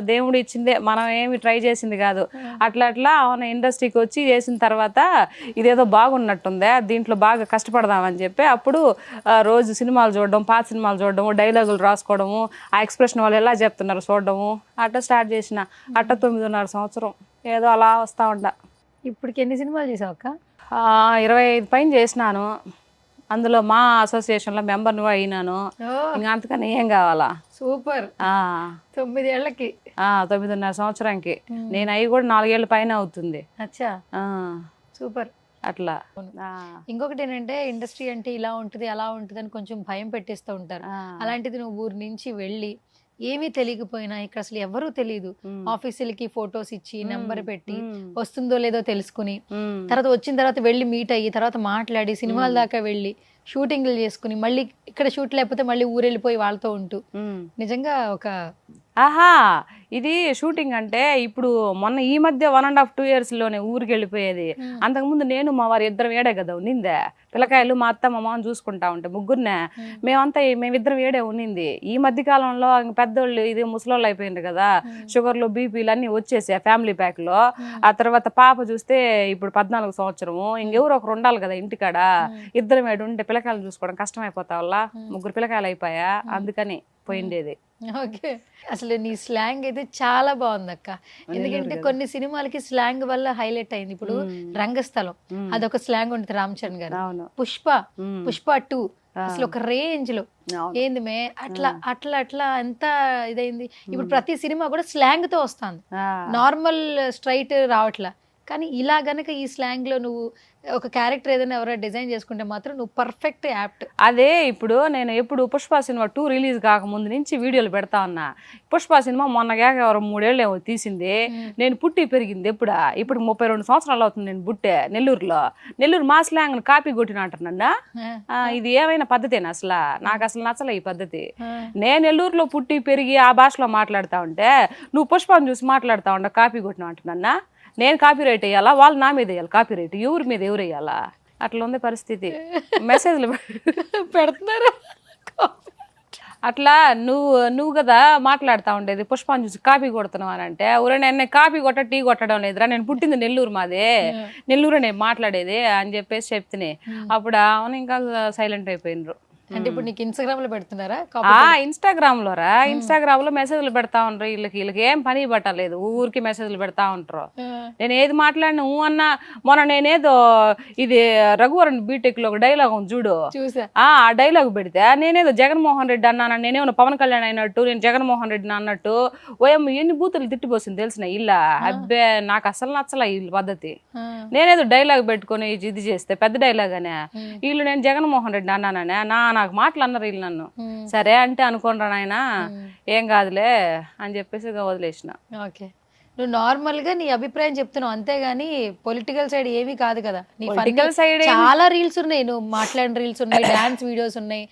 దేవుడు ఇచ్చిందే, మనం ఏమి ట్రై చేసింది కాదు. అట్లా అవును ఇండస్ట్రీకి వచ్చి చేసిన తర్వాత ఇదేదో బాగున్నట్టుందే దీంట్లో బాగా కష్టపడదామని చెప్పి అప్పుడు రోజు సినిమాలు చూడడం, పాత సినిమాలు చూడడము, డైలాగులు రాసుకోవడము, ఆ ఎక్స్ప్రెషన్ వాళ్ళు ఎలా చెప్తున్నారు చూడడము, అట్లా స్టార్ట్ చేసిన. 9.5 సంవత్సరం ఏదో అలా వస్తూ ఉండ. ఇప్పటికి ఎన్ని సినిమాలు చేసావు అక్క? 25 పైన చేసినాను. అందులో మా అసోసియేషన్లో మెంబర్ని కూడా అయినాను. ఇంకా అంతకన్నా ఏం కావాలా. సూపర్. 9 ఏళ్ళకి 9.5 సంవత్సరానికి నేను అవి కూడా 4 ఏళ్ళ పైన అవుతుంది. అచ్చా సూపర్. అట్లా ఇంకొకటి ఏంటంటే ఇండస్ట్రీ అంటే ఇలా ఉంటుంది అలా ఉంటుంది అని కొంచెం భయం పెట్టేస్తూ ఉంటారు. అలాంటిది నువ్వు ఊరి నుంచి వెళ్ళి ఏమీ తెలియకపోయినా ఇక్కడ అసలు ఎవరూ తెలియదు, ఆఫీసులకి ఫొటోస్ ఇచ్చి నెంబర్ పెట్టి వస్తుందో లేదో తెలుసుకుని తర్వాత వచ్చిన తర్వాత వెళ్ళి మీట్ అయ్యి తర్వాత మాట్లాడి సినిమాల దాకా వెళ్ళి షూటింగ్లు చేసుకుని మళ్ళీ ఇక్కడ షూట్ లేకపోతే మళ్ళీ ఊరెళ్ళిపోయి వాళ్ళతో ఉంటూ నిజంగా ఒక ఆహా ఇది షూటింగ్ అంటే ఇప్పుడు మొన్న ఈ మధ్య 1.5 2 years లోనే ఊరికి వెళ్ళిపోయేది. అంతకుముందు నేను మా వారు ఇద్దరం ఏడే కదా ఉన్నిందే. పిల్లకాయలు మా అత్త మా మామ చూసుకుంటా ఉంటే ముగ్గురునే మేమిద్దరం ఏడే ఉన్నింది. ఈ మధ్య కాలంలో పెద్దోళ్ళు ఇది ముసలోళ్ళు అయిపోయింది కదా, షుగర్లు బీపీలు అన్ని వచ్చేసాయి ఫ్యామిలీ ప్యాక్ లో. ఆ తర్వాత పాప చూస్తే ఇప్పుడు 14 సంవత్సరము, ఇంకెవరు ఒకరు ఉండాలి కదా ఇంటికాడ. ఇద్దరం ఏడు ఉంటే పిల్లకాయలు చూసుకోవడం కష్టం అయిపోతా వల్ల ముగ్గురు పిల్లకాయలు అయిపోయా, అందుకని పోయిండేది. ఓకే, అసలు నీ స్లాంగ్ అయితే చాలా బాగుంది అక్క. ఎందుకంటే కొన్ని సినిమాలకి స్లాంగ్ వల్ల హైలైట్ అయింది. ఇప్పుడు రంగస్థలం అదొక స్లాంగ్ ఉంటుంది రామ్ చరణ్ గారు. పుష్ప 2 అసలు ఒక రేంజ్ లో ఏంది మే అట్లా అట్లా అట్లా ఎంత ఇదైంది. ఇప్పుడు ప్రతి సినిమా కూడా స్లాంగ్ తో వస్తుంది, నార్మల్ స్ట్రైట్ రావట్లా. కానీ ఇలా గనక ఈ స్లాంగ్ లో నువ్వు ఒక క్యారెక్టర్ ఏదైనా ఎవరైనా డిజైన్ చేసుకుంటే మాత్రం నువ్వు పర్ఫెక్ట్ యాప్ట్. అదే ఇప్పుడు నేను ఎప్పుడు పుష్ప సినిమా 2 రిలీజ్ కాకముందు నుంచి వీడియోలు పెడతా ఉన్నా. పుష్ప సినిమా మొన్నగా ఎవరు 3 ఏళ్ళు ఏమో తీసింది. నేను పుట్టి పెరిగింది ఇప్పుడు 32 సంవత్సరాలు అవుతుంది నేను పుట్టే నెల్లూరు మా స్లాంగ్ కాపీ కొట్టినట్టు నన్ను. ఇది ఏమైనా పద్ధతేనా అసలు? నాకు అసలు నచ్చలే ఈ పద్ధతి. నేను నెల్లూరులో పుట్టి పెరిగి ఆ భాషలో మాట్లాడుతా ఉంటే నువ్వు పుష్పను చూసి మాట్లాడుతా ఉండ కాపీ కొట్టినట్టు నన్ను. నేను కాపీ రైట్ వేయాలా, వాళ్ళు నా మీద వేయాలి కాపీ రైట్, ఎవరి మీద ఎవరు వేయాలా? అట్లా ఉంది పరిస్థితి. మెసేజ్లు పెడుతున్నారు అట్లా. నువ్వు కదా మాట్లాడుతూ ఉండేది పుష్పాన్ని చూసి కాపీ కొడుతున్నావు అని అంటే, ఊరే నేను కాపీ కొట్ట టీ కొట్టడం లేదురా, నేను పుట్టింది నెల్లూరు మాదే, నెల్లూరు నేను మాట్లాడేది అని చెప్పేసి చెప్తే అప్పుడు అవును ఇంకా సైలెంట్ అయిపోయినరు. అంటే ఇప్పుడు నీకు ఇన్స్టాగ్రామ్ లో పెడుతున్నారా? ఇన్స్టాగ్రామ్ లో ఇన్స్టాగ్రామ్ లో మెసేజ్లు పెడతా ఉంటారు. వీళ్ళకి ఏం పని పట్టలేదు, ఊరికి మెసేజ్లు పెడతా ఉంటారు. నేను ఏది మాట్లాడిన అన్నా. మొన్న నేనేదో ఇది రఘువరన్ బీటెక్ లో ఒక డైలాగ్ ఉంది చూడు, ఆ డైలాగ్ పెడితే నేనేదో జగన్మోహన్ రెడ్డి అన్నాను, నేనేమో పవన్ కళ్యాణ్ అయినట్టు, నేను జగన్మోహన్ రెడ్డిని అన్నట్టు ఓయమ్మ ఎన్ని బూతులు తిట్టిపోసింది తెలిసిన ఇల్లా. అబ్బే నాకు అసలు నచ్చలే వీళ్ళ పద్ధతి. నేనేదో డైలాగ్ పెట్టుకుని ఇది చేస్తే పెద్ద డైలాగ్ అనే వీళ్ళు నేను జగన్మోహన్ రెడ్డి అన్నాననే నాకు మాటలు అన్నారు వీళ్ళు నన్ను. సరే అంటే అనుకోండి నాయన ఏం కాదులే అని చెప్పేసి వదిలేసిన. ఓకే, నువ్వు నార్మల్ గా నీ అభిప్రాయం చెప్తున్నావు అంతేగాని పొలిటికల్ సైడ్ ఏమీ కాదు కదా. నీ పొలిటికల్ సైడ్ చాలా రీల్స్ ఉన్నాయి, నువ్వు మాట్లాడిన రీల్స్ ఉన్నాయి, డాన్స్ వీడియోస్ ఉన్నాయి,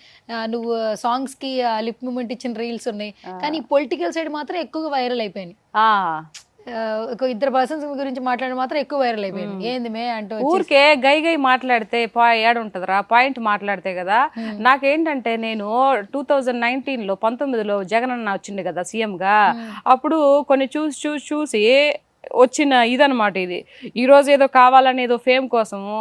నువ్వు సాంగ్స్ కి లిప్ మూమెంట్ ఇచ్చిన రీల్స్ ఉన్నాయి. కానీ పొలిటికల్ సైడ్ మాత్రం ఎక్కువగా వైరల్ అయిపోయినాయి. ఒక ఇద్దరు పర్సన్స్ గురించి మాట్లాడి మాత్రం ఎక్కువ వైరల్ అయిపోయింది. ఏంది మే అంటూ ఊరికే గై మాట్లాడితే ఏడుంటదిరా పాయింట్ మాట్లాడితే కదా. నాకేంటంటే నేను 2019లో 19లో జగన్ అన్న వచ్చింది కదా సీఎం గా, అప్పుడు కొన్ని చూసి వచ్చిన ఇదనమాట ఇది. ఈరోజు ఏదో కావాలని ఏదో ఫేమ్ కోసము,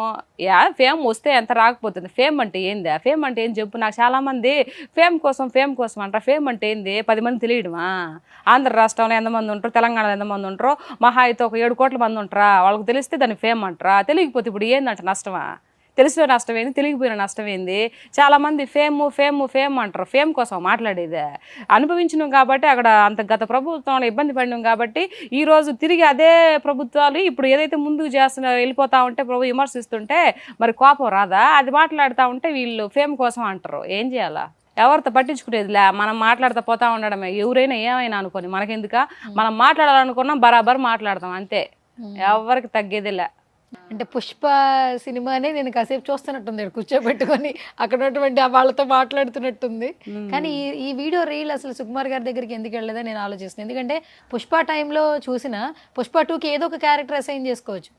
ఫేమ్ వస్తే ఎంత రాకపోతుంది, ఫేమ్ అంటే ఏంది, ఫేమ్ అంటే ఏం చెప్పు. నాకు చాలా మంది ఫేమ్ కోసం అంటారు. ఫేమ్ అంటే ఏంది 10 మంది తెలియడమా? ఆంధ్ర రాష్ట్రంలో ఎంతమంది ఉంటారు, తెలంగాణలో ఎంతమంది ఉంటారో, మహా అయితే ఒక 7 కోట్ల మంది ఉంటారా, వాళ్ళకి తెలిస్తే దాన్ని ఫేమ్ అంటారా? తెలియకపోతే ఇప్పుడు ఏందంట నష్టమా? తెలిసిన నష్టం ఏంది, తెలియకపోయిన నష్టం ఏంది? చాలా మంది ఫేమ్ అంటారు. ఫేమ్ కోసం మాట్లాడేదే. అనుభవించినాం కాబట్టి అక్కడ అంత గత ప్రభుత్వంలో ఇబ్బంది పడినాం కాబట్టి ఈ రోజు తిరిగి అదే ప్రభుత్వాలు ఇప్పుడు ఏదైతే ముందుకు చేస్తున్నా వెళ్ళిపోతా ఉంటే ప్రభు విమర్శిస్తుంటే మరి కోపం రాదా? అది మాట్లాడుతూ ఉంటే వీళ్ళు ఫేమ్ కోసం అంటారు. ఏం చేయాలా? ఎవరితో పట్టించుకునేదిలే, మనం మాట్లాడుతూ పోతా ఉండడమే. ఎవరైనా ఏమైనా అనుకోని మనకెందుక, మనం మాట్లాడాలనుకున్నాం బరాబర్ మాట్లాడతాం అంతే, ఎవరికి తగ్గేదిలే. అంటే పుష్ప సినిమానే నేను కాసేపు చూస్తున్నట్టుంది, కూర్చోబెట్టుకొని అక్కడ ఉన్నటువంటి వాళ్ళతో మాట్లాడుతున్నట్టుంది. కానీ ఈ వీడియో రీల్ అసలు సుకుమార్ గారి దగ్గరికి ఎందుకు వెళ్ళలేదని నేను ఆలోచిస్తున్నాను. ఎందుకంటే పుష్ప టైంలో చూసిన పుష్ప 2కి ఏదో ఒక క్యారెక్టర్ అసైన్ చేసుకోవచ్చు.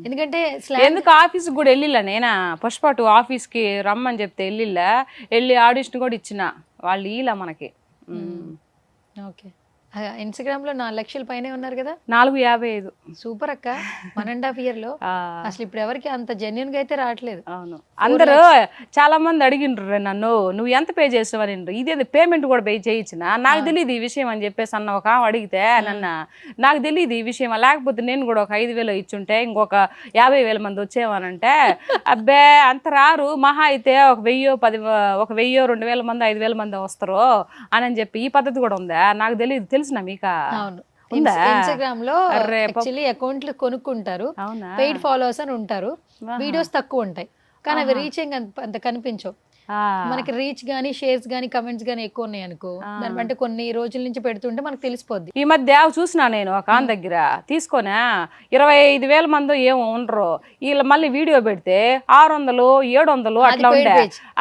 ఎందుకంటే ఎందుకు ఆఫీస్కి కూడా వెళ్ళిలా, నేనా పుష్ప 2 ఆఫీస్కి రమ్మని చెప్తే వెళ్ళి ఆడిషన్ కూడా ఇచ్చిన వాళ్ళు ఇలా మనకి. ఓకే, ఇన్స్టాగ్రామ్ లో 4 లక్షల పైనే ఉన్నారు కదా. 455. సూపర్ అక్క, 1.5 year లో అసలు ఇప్పుడు ఎవరికి అంత జెన్యున్ గా అయితే రావట్లేదు. అవును, అందరూ చాలా మంది అడిగిండ్రు నన్ను, నువ్వు ఎంత పే చేస్తావు అని. ఇదేది పేమెంట్ కూడా పే చేయించిన, నాకు తెలియదు ఈ విషయం అని చెప్పేసి అన్న ఒక అడిగితే నాకు తెలియదు ఈ విషయం, లేకపోతే నేను కూడా ఒక 5,000 ఇచ్చుంటే ఇంకొక 50,000 మంది వచ్చేవానంటే అబ్బే అంత రారు, మహా అయితే ఒక 1,000 2,000 మంది 5,000 మంది వస్తారు అని చెప్పి ఈ పద్ధతి కూడా ఉందా? నాకు తెలియదు. తెలిసిన మీకా? అవును, ఇన్స్టాగ్రామ్ లో యాక్చువల్లీ అకౌంట్లు కొనుక్కుంటారు, పెయిడ్ ఫాలోవర్స్ అని ఉంటారు, వీడియోస్ తక్కువ ఉంటాయి కానీ అవి రీచింగ్ అంత కనిపించవు. మనకి రీచ్ గానీ షేర్స్ గానీ కమెంట్స్ గానీ ఎక్కువ ఉన్నాయి అనుకో, దాని అంటే కొన్ని రోజుల నుంచి పెడుతుంటే మనకు తెలిసిపోద్ది. ఈ మధ్య చూసినా నేను ఒక ఆన్ దగ్గర తీసుకొనా 25,000 మంది ఏమో ఉండరు, వీళ్ళు మళ్ళీ వీడియో పెడితే 600 700 అట్లా ఉండే.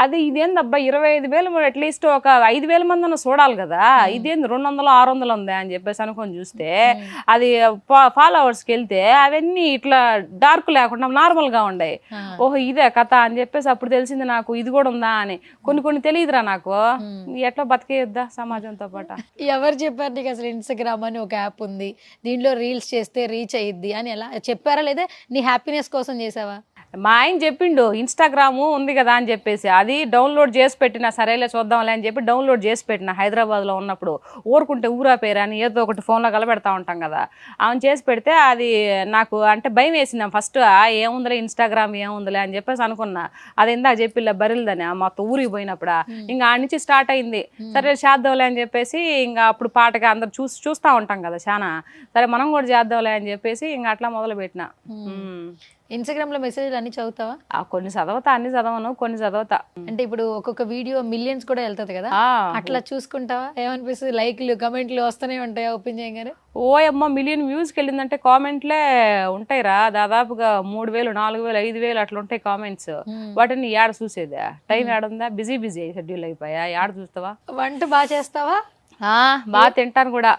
అది ఇదేందబ్బా 25,000 అట్లీస్ట్ ఒక 5,000 మంది చూడాలి కదా, ఇదేంది 200 600 ఉందా అని చెప్పేసి అనుకొని చూస్తే అది ఫాలోవర్స్కి వెళ్తే అవన్నీ ఇట్లా డార్క్ లేకుండా నార్మల్ గా ఉండే. ఓహో ఇదే కథ అని చెప్పేసి అప్పుడు తెలిసింది నాకు, ఇది కూడా ఉందా అని. కొన్ని తెలియదురా నాకు, ఎట్లా బతికేయొద్దా సమాజంతో పాటు. ఎవరు చెప్పారు నీకు అసలు ఇన్స్టాగ్రామ్ అని ఒక యాప్ ఉంది, దీంట్లో రీల్స్ చేస్తే రీచ్ అయ్యిద్ది అని ఎలా చెప్పారా, లేదా నీ హ్యాపీనెస్ కోసం చేసావా? మా ఆయన చెప్పిండు ఇన్స్టాగ్రామ్ ఉంది కదా అని చెప్పేసి, అది డౌన్లోడ్ చేసి పెట్టిన, సరేలే చూద్దాంలే అని చెప్పి డౌన్లోడ్ చేసి పెట్టిన. హైదరాబాద్లో ఉన్నప్పుడు ఊరుకుంటే ఊరా పేరు అని ఏదో ఒకటి ఫోన్లో కలబెడతా ఉంటాం కదా, ఆమె చేసి పెడితే అది నాకు అంటే భయం వేసింది ఫస్ట్. ఏముందిలే ఇన్స్టాగ్రామ్ ఏముందిలే అని చెప్పేసి అనుకున్నా. అది ఇందాక చెప్పిలే బరిల్దని మొత్తం ఊరికి పోయినప్పుడు ఇంకా ఆడ నుంచి స్టార్ట్ అయింది. సరే చేద్దాంలే అని చెప్పేసి ఇంకా అప్పుడు పాటగా అందరు చూస్తూ ఉంటాం కదా చాలా, సరే మనం కూడా చేద్దాంలే అని చెప్పేసి ఇంకా అట్లా మొదలు పెట్టిన. ఇన్స్టాగ్రామ్ లో మెసేజ్లు అన్ని చదువుతావా? కొన్ని చదవతా, అన్ని చదవను, కొన్ని చదవతా. అంటే ఇప్పుడు ఒక్కొక్క వీడియో మిలియన్స్ కూడా వెళ్తుంది కదా, అట్లా చూసుకుంటావా? ఏమనిపిస్తుంది? లైక్లు కమెంట్లు వస్తూనే ఉంటాయా ఓపెన్ చేయగానే? ఓయమ్మ మిలియన్ వ్యూస్కి వెళ్ళిందంటే కామెంట్లే ఉంటాయిరా, దాదాపుగా 3,000 4,000 5,000 అట్లా ఉంటాయి కామెంట్స్. వాటిని యాడ చూసేదా, టైం యాడుందా, బిజీ షెడ్యూల్ అయిపోయా, యాడ చూస్తావా? వంట బాగా చేస్తావా? బాగా తింటాను కూడా.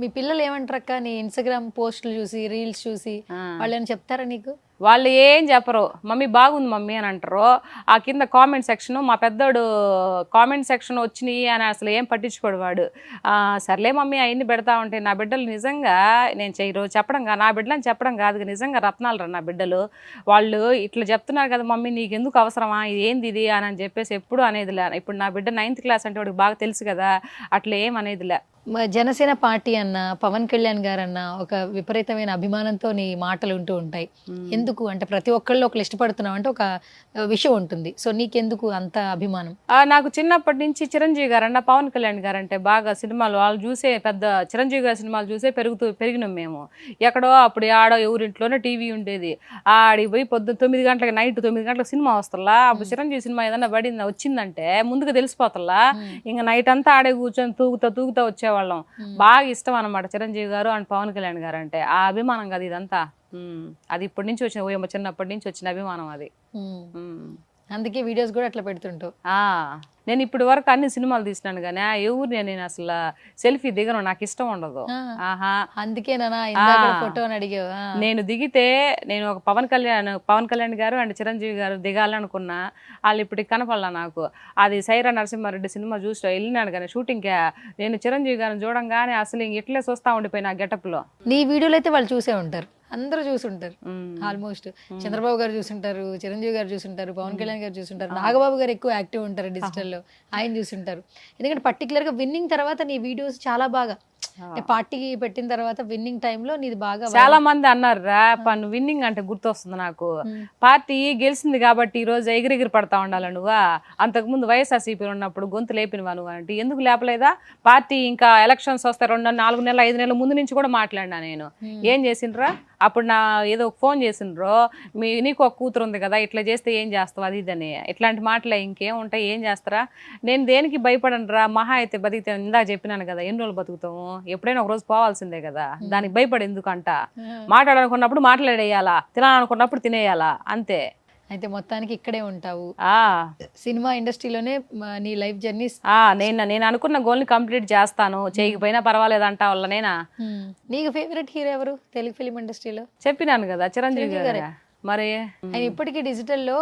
మీ పిల్లలు ఏమంటారు అక్క నీ ఇన్స్టాగ్రామ్ పోస్టులు చూసి, రీల్స్ చూసి? వాళ్ళు ఏమైనా చెప్తారా నీకు? వాళ్ళు ఏం చెప్పరు, మమ్మీ బాగుంది మమ్మీ అని అంటారు. ఆ కింద కామెంట్ సెక్షన్, మా పెద్దోడు కామెంట్ సెక్షన్ వచ్చినాయి అని అసలు ఏం పట్టించుకోడు వాడు. సర్లే మమ్మీ అవన్నీ పెడతా ఉంటాయి. నా బిడ్డలు నిజంగా నేను ఈరోజు చెప్పడం కాదు, నా బిడ్డలని చెప్పడం కాదు, నిజంగా రత్నాలు రా నా బిడ్డలు. వాళ్ళు ఇట్లా చెప్తున్నారు కదా మమ్మీ నీకు ఎందుకు అవసరమా, ఇది ఏంది ఇది అని చెప్పేసి ఎప్పుడు అనేదిలే. ఇప్పుడు నా బిడ్డ 9th క్లాస్ అంటే వాడికి బాగా తెలుసు కదా, అట్లా ఏం అనేదిలే. జనసేన పార్టీ అన్న, పవన్ కళ్యాణ్ గారు అన్న ఒక విపరీతమైన అభిమానంతో నీ మాటలు ఉంటూ ఉంటాయి. ఎందుకు అంటే ప్రతి ఒక్కళ్ళు ఒకళ్ళు ఇష్టపడుతున్నావు అంటే ఒక విషయం ఉంటుంది. సో నీకెందుకు అంత అభిమానం? నాకు చిన్నప్పటి నుంచి చిరంజీవి గారు అన్న, పవన్ కళ్యాణ్ గారు అంటే బాగా సినిమాలు వాళ్ళు చూసే, పెద్ద చిరంజీవి గారి సినిమాలు చూసే పెరిగినాం మేము. ఎక్కడో అప్పుడు ఆడో ఎవరింట్లోనే టీవీ ఉండేది, ఆడికి పోయి పొద్దున్న 9 గంటలకి, నైట్ 9 గంటలకు సినిమా వస్తలా. అప్పుడు చిరంజీవి సినిమా ఏదన్నా వచ్చిందంటే ముందుకు తెలిసిపోతలా, ఇంకా నైట్ అంతా ఆడే కూర్చొని తూగుతా వచ్చేవాళ్ళం. బాగా ఇష్టం అనమాట చిరంజీవి గారు అండ్ పవన్ కళ్యాణ్ గారు అంటే. ఆ అభిమానం కదా ఇదంతా, అది ఇప్పటి నుంచి వచ్చిన, చిన్నప్పటి నుంచి వచ్చిన అభిమానం అది. అందుకే వీడియోస్ కూడా అట్లా పెడుతుంటావు. నేను ఇప్పటి వరకు అన్ని సినిమాలు తీసినాను కానీ ఎవరు నేను అసలు సెల్ఫీ దిగను, నాకు ఇష్టం ఉండదు. అందుకేనా ఫోటో అని అడిగావు? నేను దిగితే నేను ఒక పవన్ కళ్యాణ్ గారు అండ్ చిరంజీవి గారు దిగాలనుకున్నా, వాళ్ళు ఇప్పటికి కనపడలా నాకు. అది సైరా నరసింహారెడ్డి సినిమా చూసి వెళ్ళినాను కానీ షూటింగ్కే, నేను చిరంజీవి గారిని చూడంగానే అసలు ఇట్లే చూస్తా ఉండిపోయిన ఆ గెటప్ లో. నీ వీడియోలో అయితే వాళ్ళు చూసే ఉంటారు, అందరూ చూసుంటారు ఆల్మోస్ట్. చంద్రబాబు గారు చూసుంటారు, చిరంజీవి గారు చూసుంటారు, పవన్ కళ్యాణ్ గారు చూసుంటారు, నాగబాబు గారు ఎక్కువ యాక్టివ్ ఉంటారు డిజిటల్లో, ఆయన చూసుంటారు. ఎందుకంటే పర్టికులర్ గా విన్నింగ్ తర్వాత నీ వీడియోస్ చాలా బాగా, పార్టీకి పెట్టిన తర్వాత విన్నింగ్ టైంలో నీది బాగా. చాలా మంది అన్నారు రా పన్ను విన్నింగ్ అంటే గుర్తొస్తుంది నాకు, పార్టీ గెలిచింది కాబట్టి ఈ రోజు ఎగిరెగిరి పడతా ఉండాలి నువ్వా, అంతకుముందు వైఎస్ఆర్సీపీ ఉన్నప్పుడు గొంతు లేపినవా నువ్వు అంటే ఎందుకు లేపలేదా? పార్టీ ఇంకా ఎలక్షన్స్ వస్తే 2 4 నెలలు 5 నెలల ముందు నుంచి కూడా మాట్లాడినా నేను. ఏం చేసిండ్రా అప్పుడు, నా ఏదో ఫోన్ చేసిండ్రో, నీకు ఒక కూతురు ఉంది కదా, ఇట్లా చేస్తే ఏం చేస్తావు అది ఇదని, ఇట్లాంటి మాటలే ఇంకేం ఉంటాయి, ఏం చేస్తారా? నేను దేనికి భయపడను రా, మహా అయితే బతికితే ఇందాక చెప్పినాను కదా, ఎన్ని రోజులు బతుకుతాము, ఎప్పుడైనా ఒక రోజు పోవాల్సిందే కదా, దానికి భయపడి ఎందుకంట. మాట్లాడాలనుకున్నప్పుడు మాట్లాడేయాలా, తినాలనుకున్నప్పుడు తినేయాలా, అంతే. అయితే మొత్తానికి ఇక్కడే ఉంటావు, సినిమా ఇండస్ట్రీలోనే నీ లైఫ్ జర్నీ. నేను అనుకున్న గోల్ ని కంప్లీట్ చేస్తాను, చేయకపోయినా పర్వాలేదు అంటా వల్ల. నేనా నీకు ఫేవరెట్ హీరో ఎవరు తెలుగు ఫిలిం ఇండస్ట్రీలో? చెప్పినాను కదా చిరంజీవి గారు. మరి ఆయన ఇప్పటికీ డిజిటల్లో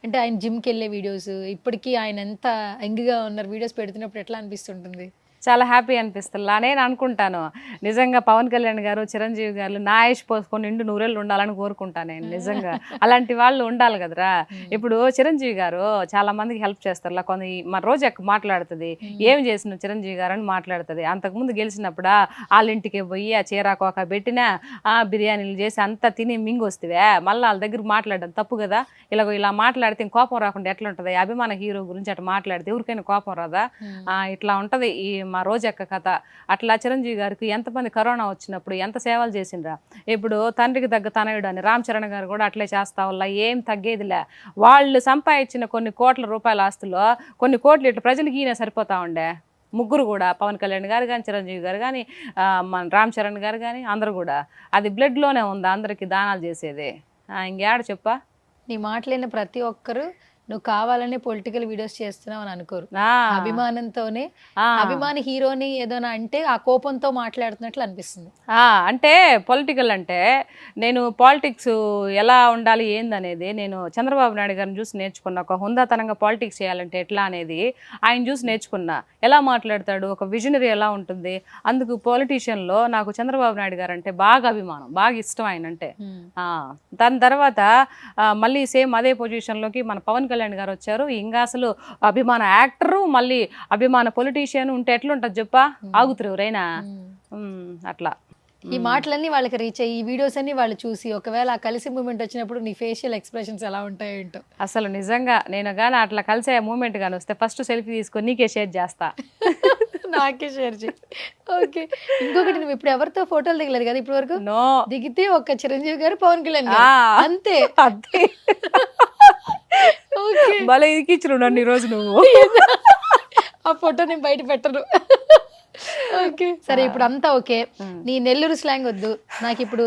అంటే ఆయన జిమ్కి వెళ్ళే వీడియోస్, ఇప్పటికీ ఆయన ఎంత యంగ్గా ఉన్నారు వీడియోస్ పెడుతున్నప్పుడు ఎట్లా అనిపిస్తుంటుంది? చాలా హ్యాపీ అనిపిస్తుందా నేను అనుకుంటాను. నిజంగా పవన్ కళ్యాణ్ గారు, చిరంజీవి గారు నా ఆయుష్ పోసుకొని నిండు 100 ఏళ్ళు ఉండాలని కోరుకుంటాను నేను. నిజంగా అలాంటి వాళ్ళు ఉండాలి కదరా. ఇప్పుడు చిరంజీవి గారు చాలా మందికి హెల్ప్ చేస్తారు. కొన్ని మన రోజు మాట్లాడుతుంది, ఏం చేసిన చిరంజీవి గారు అని మాట్లాడుతుంది. అంతకుముందు గెలిచినప్పుడు వాళ్ళ ఇంటికి పోయి ఆ చీరాకోక పెట్టినా బిర్యానీలు చేసి అంతా తిని మింగి వస్తే మళ్ళీ వాళ్ళ దగ్గర మాట్లాడడం తప్పు కదా. ఇలా మాట్లాడితే కోపం రాకుండా ఎట్లా ఉంటుంది? అభిమాన హీరో గురించి అట్లా మాట్లాడితే ఎవరికైనా కోపం రాదా? ఇట్లా ఉంటది ఈ మా రోజక్క కథ అట్లా చిరంజీవి గారికి ఎంతమంది కరోనా వచ్చినప్పుడు ఎంత సేవలు చేసిండ్రా. ఇప్పుడు తండ్రికి తగ్గ తనయుడు అని రామ్ చరణ్ గారు కూడా అట్లే చేస్తా వల్ల ఏం తగ్గేదిలే. వాళ్ళు సంపాదించిన కొన్ని కోట్ల రూపాయల ఆస్తులో కొన్ని కోట్లు ఇట్లా ప్రజలకి ఈయన సరిపోతా ఉండే. ముగ్గురు కూడా పవన్ కళ్యాణ్ గారు కానీ, చిరంజీవి గారు కానీ, మన రామ్ చరణ్ గారు కానీ అందరూ కూడా అది బ్లడ్లోనే ఉంది అందరికి దానాలు చేసేది. ఇంకేడ చెప్పా. నీ మాటలైన ప్రతి ఒక్కరు నువ్వు కావాలని పొలిటికల్ వీడియోస్ చేస్తున్నావు అని అనుకోరు. ఆ, అభిమానంతోనే ఆ. అభిమాని హీరోని ఏదోనా అంటే ఆ కోపంతో మాట్లాడుతున్నట్లు అనిపిస్తుంది. అంటే పొలిటికల్ అంటే నేను పాలిటిక్స్ ఎలా ఉండాలి ఏందనేది నేను చంద్రబాబు నాయుడు గారిని చూసి నేర్చుకున్నా. ఒక హుందాతనంగా పాలిటిక్స్ చేయాలంటే ఎట్లా అనేది ఆయన చూసి నేర్చుకున్నా. ఎలా మాట్లాడతాడు, ఒక విజనరీ ఎలా ఉంటుంది. అందుకు పొలిటీషియన్లో నాకు చంద్రబాబు నాయుడు గారు అంటే బాగా అభిమానం, బాగా ఇష్టం ఆయన అంటే. దాని తర్వాత మళ్ళీ సేమ్ అదే పొజిషన్లోకి మన పవన్ కళ్యాణ్ గారు వచ్చారు. ఇంకా అసలు అభిమాన యాక్టరు మళ్ళీ అభిమాన పొలిటీషియన్ ఉంటే ఎట్లుంటది చెప్పా, ఆగుతురు ఎవరైనా. అట్లా ఈ మాటలన్నీ వాళ్ళకి రీచ్ అయ్యి ఈ వీడియోస్ అన్ని వాళ్ళు చూసి ఒకవేళ ఆ కలిసి మూమెంట్ వచ్చినప్పుడు నీ ఫేషియల్ ఎక్స్ప్రెషన్స్ ఎలా ఉంటాయో ఏంటో. అసలు నిజంగా నేను కానీ అట్లా కలిసే మూమెంట్ కానీ వస్తే ఫస్ట్ సెల్ఫీ తీసుకొని నీకే షేర్ చేస్తా. నాకే షేర్ చేయి. ఓకే, ఇంకొకటి నువ్వు ఇప్పుడు ఎవరితో ఫోటోలు దిగలేదు కదా ఇప్పటి వరకు? నో, దిగితే ఒక చిరంజీవి గారు, పవన్ కళ్యాణ్ గారు, అంతే. అదే ఓకే, భలే ఇరికిచ్చును నన్ను ఈరోజు నువ్వు. ఆ ఫోటో నేను బయట పెట్టను. ఓకే సరే, ఇప్పుడు అంతా ఓకే. నీ నెల్లూరు స్లాంగ్ వద్దు నాకు. ఇప్పుడు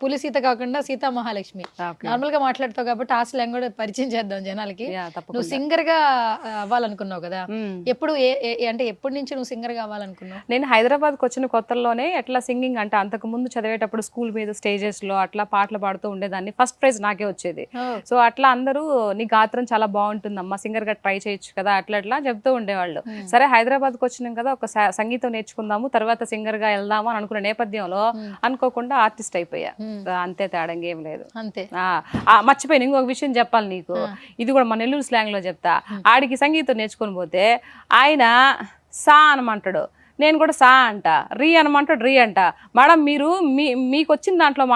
పులి సీత కాకుండా సీతా మహాలక్ష్మి నార్మల్ గా మాట్లాడతావు కాబట్టి ఆ స్లాంగ్ కూడా పరిచయం చేద్దాం జనాలకి. నువ్వు సింగర్ గా అవ్వాలనుకున్నావు కదా, ఎప్పుడు అంటే ఎప్పటి నుంచి నువ్వు సింగర్ గా అవ్వాలనుకున్నావు? నేను హైదరాబాద్కి వచ్చిన కొత్తల్లోనే ఎట్లా సింగింగ్ అంటే అంతకు ముందు చదివేటప్పుడు స్కూల్ మీద స్టేజెస్ లో అట్లా పాటలు పాడుతూ ఉండేదాన్ని. ఫస్ట్ ప్రైజ్ నాకే వచ్చేది. సో అట్లా అందరూ నీ గాత్రం చాలా బాగుంటుందమ్మా, సింగర్ గా ట్రై చేయొచ్చు కదా అట్లా అట్లా చెప్తూ ఉండేవాళ్ళు. సరే హైదరాబాద్కి వచ్చినాం కదా, ఒక సంగీతం నేర్చుకుందాము, తర్వాత సింగర్ గా వెళ్దాము అని అనుకున్న నేపథ్యంలో అనుకోకుండా ఆర్టిస్ట్ అయిపోయా. అంతే, తేడా ఏం లేదు. అంతే. మర్చిపోయిన ఇంకొక విషయం చెప్పాలి నీకు, ఇది కూడా మన నెల్లూరు స్లాంగ్ లో చెప్తా. ఆడికి సంగీతం నేర్చుకొని పోతే ఆయన సా అనమంటాడు, నేను కూడా సా అంట. రీ అనమంటాడు, రీ అంట. మేడం మీరు మీకు వచ్చిన దాంట్లో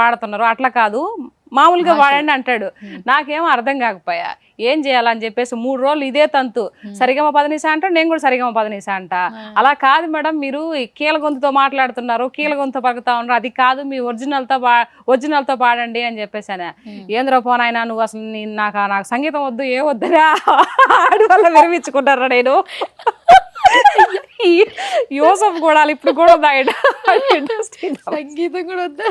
పాడుతున్నారు, అట్లా కాదు మామూలుగా వాడండి అంటాడు. నాకేమో అర్థం కాకపోయా, ఏం చేయాలని చెప్పేసి 3 రోజులు ఇదే తంతు. సరిగమ పదనిసా అంటాడు, నేను కూడా సరిగమ పదనిసా అంట. అలా కాదు మేడం, మీరు కీల గొంతుతో మాట్లాడుతున్నారు, కీల గొంతు పలుకుతా ఉన్నారు, అది కాదు మీ ఒరిజినల్తో పాడండి అని చెప్పేసాను. ఏంద్రో పోనాయన నువ్వు అసలు నాకు సంగీతం వద్దు ఏ వద్దురా ఆడి వల్ల విరమించుకుంటారా. నేను యూసఫ్ కూడా ఇప్పుడు కూడా సంగీతం కూడా వద్దా?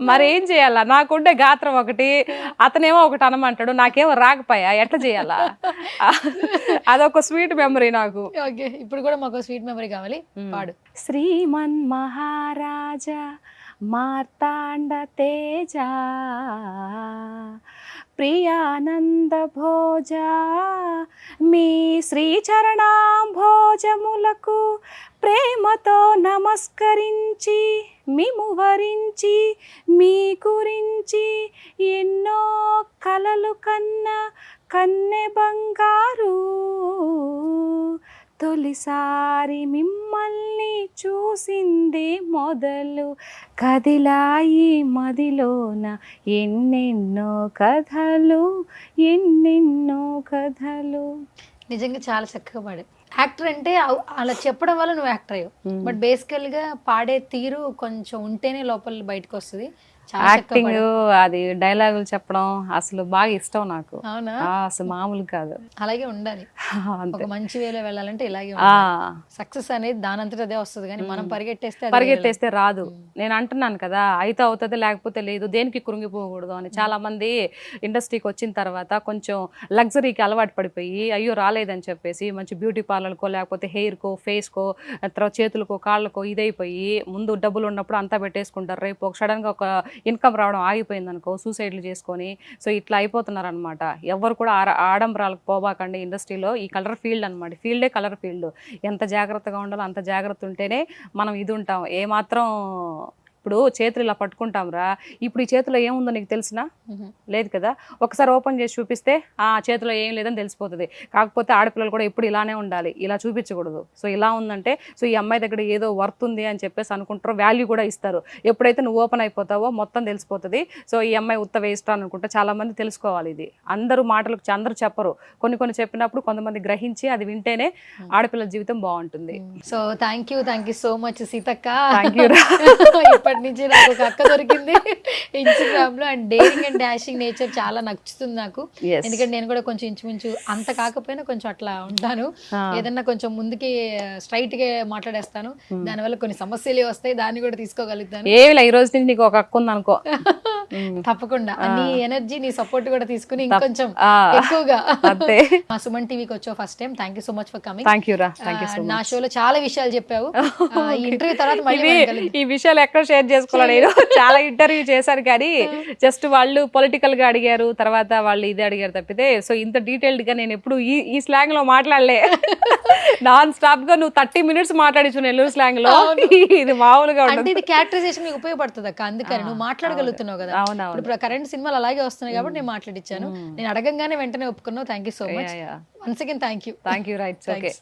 మరేం చేయాలా, నాకుండే గాత్రం ఒకటి, అతనేమో ఒకటి అనమంటాడు, నాకేమో రాకపోయా, ఎట్లా చేయాలా? అదొక స్వీట్ మెమరీ నాకు. ఓకే, ఇప్పుడు కూడా మాకు స్వీట్ మెమరీ కావాలి, పాడు. శ్రీమన్ మహారాజా మార్తాండ తేజ ప్రియానంద భోజ మీ శ్రీచరణాంభోజములకు ప్రేమతో నమస్కరించి మిము వరించి మీ గురించి ఎన్నో కలలు కన్నె బంగారు తొలిసారి మిమ్మల్ని చూసింది మొదలు కదిలాయి మదిలోన ఎన్నెన్నో కథలు. నిజంగా చాలా చక్కగా పాడావు. యాక్టర్ అంటే అలా చెప్పడం వల్ల నువ్వు యాక్టర్ అయ్యావు, బట్ బేసికల్ గా పాడే తీరు కొంచెం ఉంటేనే లోపల బయటకు వస్తుంది. యాక్టింగ్ అది డైలాగులు చెప్పడం అసలు బాగా ఇష్టం నాకు. అవునా? అసలు మామూలు కాదు, అలాగే ఉండాలి. ఒక మంచి వేలో వెళ్ళాలంటే ఇలాగే సక్సెస్ అనేది దానంతట అదే వస్తుంది, కానీ మనం పరిగెట్టేస్తే రాదు. నేను అంటున్నాను కదా, అయితే అవుతుంది లేకపోతే లేదు, దేనికి కృంగిపోకూడదు అని. చాలా మంది ఇండస్ట్రీకి వచ్చిన తర్వాత కొంచెం లగ్జరీకి అలవాటు పడిపోయి అయ్యో రాలేదని చెప్పేసి మంచి బ్యూటీ పార్లర్కో లేకపోతే హెయిర్కో ఫేస్కో తర్వాత చేతులకో కాళ్ళకో ఇదైపోయి ముందు డబ్బులు ఉన్నప్పుడు అంతా పెట్టేసుకుంటారు. రేపు ఒక సడన్గా ఒక ఇన్కమ్ రావడం ఆగిపోయింది అనుకో సూసైడ్లు చేసుకొని సో ఇట్లా అయిపోతున్నారు అనమాట. ఎవరు కూడా ఆడంబరాలకు పోబాకండి ఇండస్ట్రీలో. ఈ కలర్ ఫీల్డ్ అనమాట, ఫీల్డే కలర్ ఫీల్డ్. ఎంత జాగ్రత్తగా ఉండాలో అంత జాగ్రత్త ఉంటేనే మనం ఇది ఉంటాం. ఏమాత్రం ఇప్పుడు చేతులు ఇలా పట్టుకుంటాం రా, ఇప్పుడు ఈ చేతిలో ఏముందో నీకు తెలిసినా లేదు కదా. ఒకసారి ఓపెన్ చేసి చూపిస్తే ఆ చేతిలో ఏం లేదని తెలిసిపోతుంది. కాకపోతే ఆడపిల్లలు కూడా ఎప్పుడు ఇలానే ఉండాలి, ఇలా చూపించకూడదు. సో ఇలా ఉందంటే సో ఈ అమ్మాయి దగ్గర ఏదో వర్త్ ఉంది అని చెప్పేసి అనుకుంటారు, వాల్యూ కూడా ఇస్తారు. ఎప్పుడైతే నువ్వు ఓపెన్ అయిపోతావో మొత్తం తెలిసిపోతుంది. సో ఈ అమ్మాయి ఉత్త వేస్ట్ అని అనుకుంటే చాలా మంది తెలుసుకోవాలి. ఇది అందరూ మాటలకు అందరూ చెప్పరు, కొన్ని చెప్పినప్పుడు కొంతమంది గ్రహించి అది వింటేనే ఆడపిల్లల జీవితం బాగుంటుంది. So thank you so much Seethakka. Thank you. ఇప్పటి నుంచి నాకు ఒక అక్క దొరికింది ఇన్స్టాగ్రామ్ లో. And daring and dashing nature చాలా నచ్చుతుంది నాకు. Yes. ఎందుకంటే నేను కూడా కొంచెం ఇంచుమించు అంత కాకపోయినా కొంచెం అట్లా ఉంటాను. ఏదన్నా కొంచెం ముందుకి స్ట్రైట్ గా మాట్లాడేస్తాను, దానివల్ల కొన్ని సమస్యలు వస్తాయి, దాన్ని కూడా తీసుకోగలుగుతాను. ఏమిలా ఈ రోజు నుంచి నీకు ఒక అక్క ఉంది అనుకో. తప్పకుండా నీ ఎనర్జీ, నీ సపోర్ట్ కూడా తీసుకుని ఇంకొంచెం ఎక్కువగా అంతే. మా సుమన్ టీవీకి వచ్చావు first time. Thank you so much for coming. Thank you రా, థ్యాంక్ యూ సో నా మచ్. షోలో చాలా విషయాలు చెప్పావు. ఈ ఇంటర్వ్యూ తర్వాత మళ్ళీ మనం కలుద్దాం. ఈ విషయాలు ఎక్కడ షేర్ చేసుకోవాలి, నేను చాలా ఇంటర్వ్యూ చేశాను కానీ జస్ట్ వాళ్ళు పొలిటికల్ గా అడిగారు, తర్వాత వాళ్ళు ఇది అడిగారు తప్పితే సో ఇంత డీటెయిల్డ్ గా నేను ఎప్పుడు ఈ స్లాంగ్ లో మాట్లాడలే. నాన్ స్టాప్ గా నువ్వు 30 minutes మాట్లాడించు నెల్లూరు స్లాంగ్ లో. ఇది మామూలుగా అంటే ఉండదు. ఇది క్యారెక్టరైజేషన్ మీకు ఉపయోగపడుతుంది అక్క, అందుకని నువ్వు మాట్లాడగలుగుతున్నావు కదా. అవునవును. ఇప్పుడు కరెంట్ సినిమాలు అలాగే వస్తున్నాయి కాబట్టి నేను మాట్లాడించాను. నేను అడగంగానే వెంటనే ఒప్పుకున్నావు. Thank you so much. Once again thank you. Thank you right. Okay.